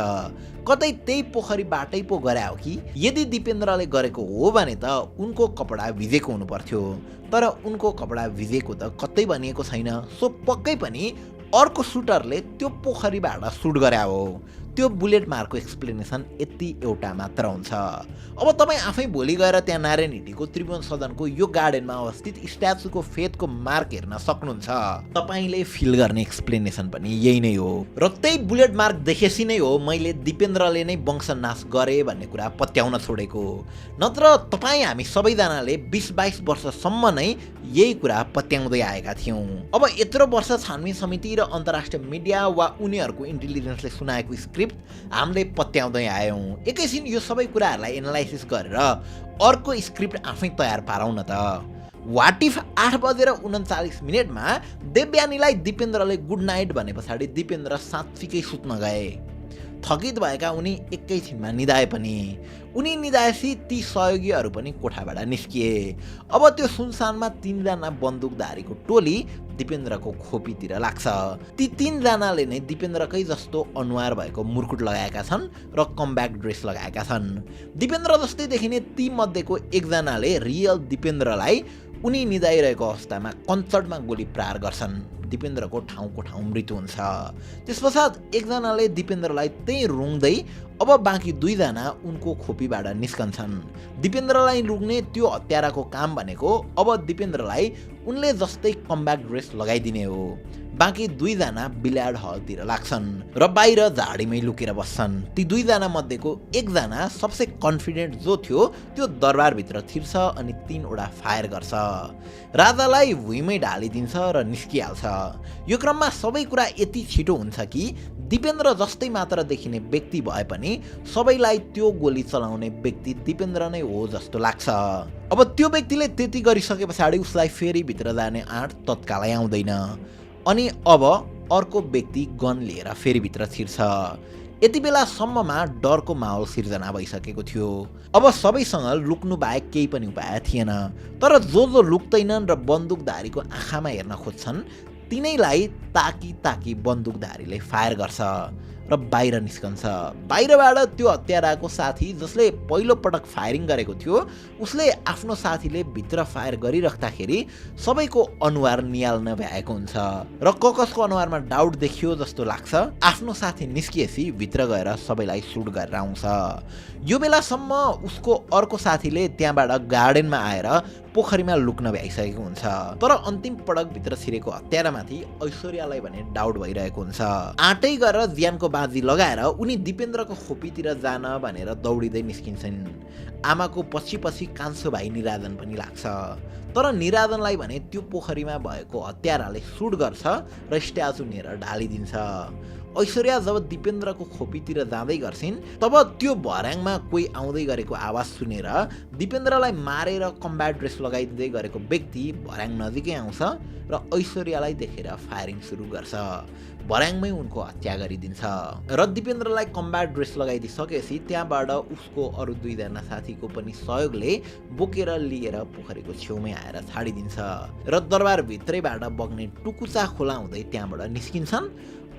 A: कतै त्यही पोखरीबाटै पो गरे हो कि? यदि दिपेन्द्रले गरेको हो भने त उनको कपडा भिजेको हुनु पर्थ्यो, तर उनको कपडा भिजेको त कतै भनिएको छैन। सो पक्कै पनि अर्को सुटरले त्यो पोखरीबाट सुट गरे हो। त्यो बुलेट मार्कको एक्सप्लेनेसन यति एउटा मात्र हुन्छ। अब तपाईँ आफै भोलि गएर त्यहाँ नारायणहिटीको त्रिभुवन सदनको यो गार्डनमा अवस्थित स्ट्याचुको फेदको मार्क हेर्न सक्नुहुन्छ। तपाईँले फिल गर्ने एक्सप्लेनेसन पनि यही नै हो र त्यही बुलेट मार्क देखेपछि नै हो मैले दिपेन्द्रले नै वंशनाश गरे भन्ने कुरा पत्याउन छोडेको। नत्र तपाईँ हामी सबैजनाले 20-22 वर्षसम्म नै यही कुरा पत्याउँदै आएका थियौँ। अब यत्रो वर्ष छानबिन समिति र अन्तर्राष्ट्रिय मिडिया वा उनीहरूको इन्टेलिजेन्सले सुनाएको स्क्रिप्ट हामीले पत्याउँदै आयौँ। एकैछिन यो सबै कुराहरूलाई एनालाइसिस गरेर अर्को स्क्रिप्ट आफै तयार पारौँ न त। वाट इफ 8:39 देवयानीलाई दिपेन्द्रले गुड नाइट भने पछाडि दिपेन्द्र साँच्चीकै सुत्न गए। थकित भएका उनी एकैछिनमा निदाए पनि। उनी निदाएपछि ती सहयोगीहरू पनि कोठाबाट निस्किए। अब त्यो सुनसानमा 3जना बन्दुकधारीको टोली दिपेन्द्रको खोपीतिर लाग्छ। ती 3जनाले नै दिपेन्द्रकै जस्तो अनुहार भएको मुर्कुट लगाएका छन् र कमब्याक ड्रेस लगाएका छन्। दिपेन्द्र जस्तै देखिने ती मध्येको एकजनाले रियल दिपेन्द्रलाई उनी निदाइरहेको अवस्थामा कञ्चडमा गोली प्रहार गर्छन्। दिपेन्द्रको ठाउँको ठाउँ मृत्यु हुन्छ। त्यसपश्चात एकजनाले दिपेन्द्रलाई त्यही रुङ्दै अब बाँकी 2जना उनको खोपीबाट निस्कन्छन्। दिपेन्द्रलाई रुग्ने त्यो हत्याराको काम भनेको अब दिपेन्द्रलाई उनले जस्तै कमब्याक ड्रेस लगाइदिने हो। बाँकी 2जना बिल्यार्ड हलतिर लाग्छन् र बाहिर झाडीमै लुकेर बस्छन्। ती 2जना मध्येको एकजना सबसे कन्फिडेन्ट जो थियो त्यो दरबारभित्र छिर्छ अनि 3वटा फायर गर्छ। राजालाई भुइँमै ढालिदिन्छ र निस्किहाल्छ। यो क्रममा सबै कुरा यति छिटो हुन्छ कि दिपेन्द्र जस्तै मात्र देखिने व्यक्ति भए पनि सबैलाई त्यो गोली चलाउने व्यक्ति दिपेन्द्र नै हो जस्तो लाग्छ। अब त्यो व्यक्तिले त्यति गरिसके पछाडि उसलाई फेरि भित्र जाने आँट तत्कालै आउँदैन अनि अब अर्को व्यक्ति गन लिएर फेरि भित्र छिर्छ। यति बेलासम्ममा डरको माहौल सिर्जना भइसकेको थियो। अब सबैसँग लुक्नु बाहेक केही पनि उपाय थिएन। तर जो लुक्दैनन् र बन्दुकधारीको आँखामा हेर्न खोज्छन् तिनैलाई ताकी बन्दुकधारीले फायर गर्छ र बाहिर निस्कन्छ। बाहिरबाट त्यो हत्याराको साथी जसले पहिलो पटक फायरिङ गरेको थियो उसले आफ्नो साथीले भित्र फायर गरिराख्दाखेरि सबैको अनुहार नियाल्न भ्याएको हुन्छ र कसको अनुहारमा डाउट देखियो जस्तो लाग्छ। आफ्नो साथी निस्किएपछि भित्र गएर सबैलाई सुट गरेर आउँछ। यो बेलासम्म उसको अर्को साथीले त्यहाँबाट गार्डनमा आएर पोखरीमा लुक्न भ्याइसकेको हुन्छ। तर अन्तिम पटक भित्र छिरेको हत्यारामाथि ऐश्वर्यालाई भने डाउट भइरहेको हुन्छ। आँटै गरेर ज्यानको बाजी लगाएर उनी दिपेन्द्रको खोपीतिर जान भनेर दौडिँदै निस्किन्छन्। आमाको पछि पछि कान्छो भाइ निरादन पनि लाग्छ, तर निरादनलाई भने त्यो पोखरीमा भएको हत्याराले सुट गर्छ र स्ट्याचु लिएर ढालिदिन्छ। ऐश्वर्या जब दिपेन्द्रको खोपीतिर जाँदै गर्छिन् तब त्यो भर्याङमा कोही आउँदै गरेको आवाज सुनेर दिपेन्द्रलाई मारेर कम्ब्याट ड्रेस लगाइदिँदै गरेको व्यक्ति भर्याङ नजिकै आउँछ र ऐश्वर्यालाई देखेर फायरिङ सुरु गर्छ। भर्याङमै उनको हत्या गरिदिन्छ र दिपेन्द्रलाई कम्ब्याट ड्रेस लगाइदिसकेपछि त्यहाँबाट उसको अरू 2 जना साथीको पनि सहयोगले बोकेर लिएर पोखरीको छेउमै आएर छाडिदिन्छ र दरबारभित्रैबाट बग्ने टुकुचा खोला हुँदै त्यहाँबाट निस्किन्छन्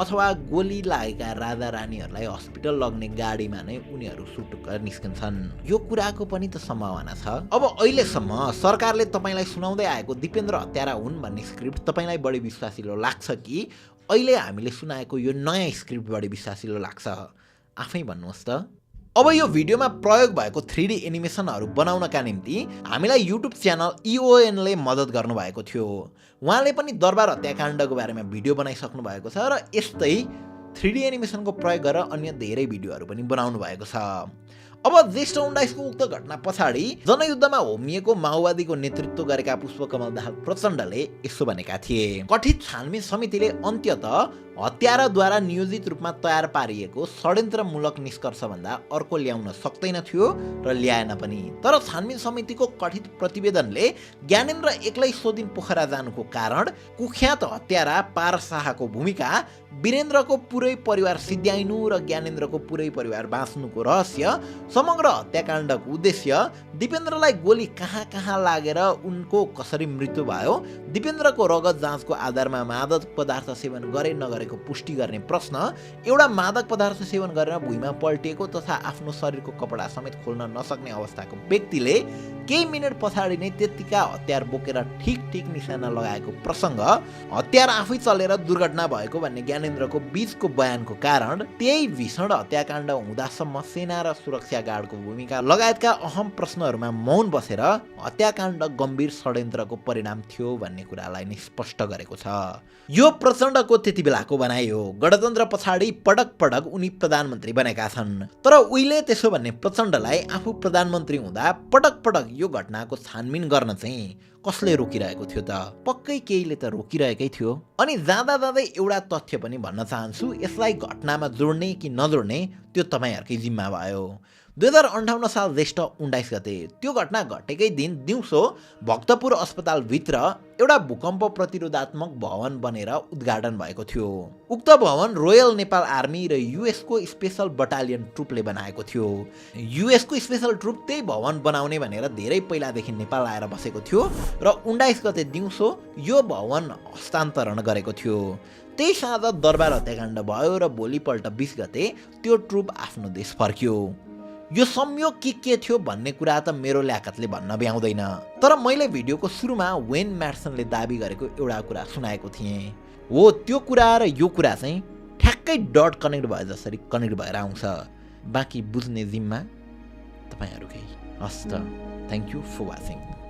A: अथवा गोली लागेका राजा रानीहरूलाई हस्पिटल लग्ने गाडीमा नै उनीहरू सुटुक्क निस्कन्छन्। यो कुराको पनि त सम्भावना छ। अब अहिलेसम्म सरकारले तपाईँलाई सुनाउँदै आएको दिपेन्द्र हत्यारा हुन् भन्ने स्क्रिप्ट तपाईँलाई बढी विश्वासिलो लाग्छ कि अहिले हामीले सुनाएको यो नयाँ स्क्रिप्ट बढी विश्वासिलो लाग्छ? आफै भन्नुहोस् त। अब यो भिडियोमा प्रयोग भएको 3D एनिमेसनहरू बनाउनका निम्ति हामीलाई युट्युब च्यानल EONले मद्दत गर्नुभएको थियो। उहाँले पनि दरबार हत्याकाण्डको बारेमा भिडियो बनाइसक्नु भएको छ र यस्तै 3D एनिमेसनको प्रयोग गरेर अन्य धेरै भिडियोहरू पनि बनाउनु भएको छ। अब ज्येष्ठ 19 को उक्त घटना पछाडि जनयुद्धमा होमिएको माओवादीको नेतृत्व गरेका पुष्पकमल दाहाल प्रचण्डले यसो भनेका थिए, कथित छानबिन समितिले अन्त्यतः हत्याराद्वारा नियोजित रूपमा तयार पारिएको षड्यन्त्रमूलक निष्कर्षभन्दा अर्को ल्याउन सक्दैन थियो र ल्याएन पनि। तर छानबिन समितिको कथित प्रतिवेदनले ज्ञानेन्द्र एक्लै सोदिन पोखरा जानुको कारण, कुख्यात हत्यारा पारस शाहको भूमिका, वीरेन्द्रको पुरै परिवार सिद्ध्याइनु र ज्ञानेन्द्रको पुरै परिवार बाँच्नुको रहस्य, समग्र हत्याकाण्डको उद्देश्य, दिपेन्द्रलाई गोली कहाँ कहाँ लागेर उनको कसरी मृत्यु भयो, दिपेन्द्रको रगत जाँचको आधारमा मादक पदार्थ सेवन गरे नगरेको पुष्टि गर्ने प्रश्न, एउटा मादक पदार्थ सेवन गरेर भुइँमा पल्टिएको तथा आफ्नो शरीरको कपडा समेत खोल्न नसक्ने अवस्थाको व्यक्तिले केही मिनट पछाडि नै त्यतिका हतियार बोकेर ठिक निशाना लगाएको प्रसङ्ग, हतियार आफै चलेर दुर्घटना भएको भन्ने ज्ञानेन्द्रको बीचको बयानको कारण, त्यही भीषण हत्याकाण्ड हुँदासम्म सेना र सुरक्षा गार्डको भूमिका लगायतका अहम प्रश्नहरूमा मौन बसेर हत्याकाण्ड गम्भीर षड्यन्त्रको परिणाम थियो भन्ने कुरालाई नै स्पष्ट गरेको छ। यो प्रचण्डको त्यति बेलाको भनाइ हो। गणतन्त्र पछाडि पटक पटक उनी प्रधानमन्त्री बनेका छन्, तर उहिले त्यसो भन्ने प्रचण्डलाई आफू प्रधानमन्त्री हुँदा पटक पटक यो घटनाको छानबिन गर्न चाहिँ कसले रोकिरहेको थियो त? पक्कै केहीले त रोकिरहेकै थियो। अनि जाँदा जाँदै एउटा तथ्य पनि भन्न चाहन्छु, यसलाई घटनामा जोड्ने कि नजोड्ने त्यो तपाईँहरूकै जिम्मा भयो। 2058 साल ज्येष्ठ 19 गते त्यो घटना घटेकै दिन दिउँसो भक्तपुर अस्पतालभित्र एउटा भूकम्प प्रतिरोधात्मक भवन बनेर उद्घाटन भएको थियो। उक्त भवन रोयल नेपाल आर्मी र युएसको स्पेशल बटालियन ट्रुपले बनाएको थियो। युएसको स्पेशल ट्रुप त्यही भवन बनाउने भनेर धेरै पहिलादेखि नेपाल आएर बसेको थियो र 19 गते दिउँसो यो भवन हस्तान्तरण गरेको थियो। त्यही साँझ दरबार हत्याकाण्ड भयो र भोलिपल्ट 20 गते त्यो ट्रुप आफ्नो देश फर्क्यो। यो संयोग के थियो भन्ने कुरा त मेरो ल्याकतले भन्न भ्याउँदैन, तर मैले भिडियोको सुरुमा वेन म्याटसनले दाबी गरेको एउटा कुरा सुनाएको थिएँ। हो, त्यो कुरा र यो कुरा चाहिँ ठ्याक्कै डट कनेक्ट भए जसरी कनेक्ट भएर आउँछ। बाँकी बुझ्ने जिम्मा तपाईँहरूकै। हस् त, थ्याङ्क यू फर वाचिङ।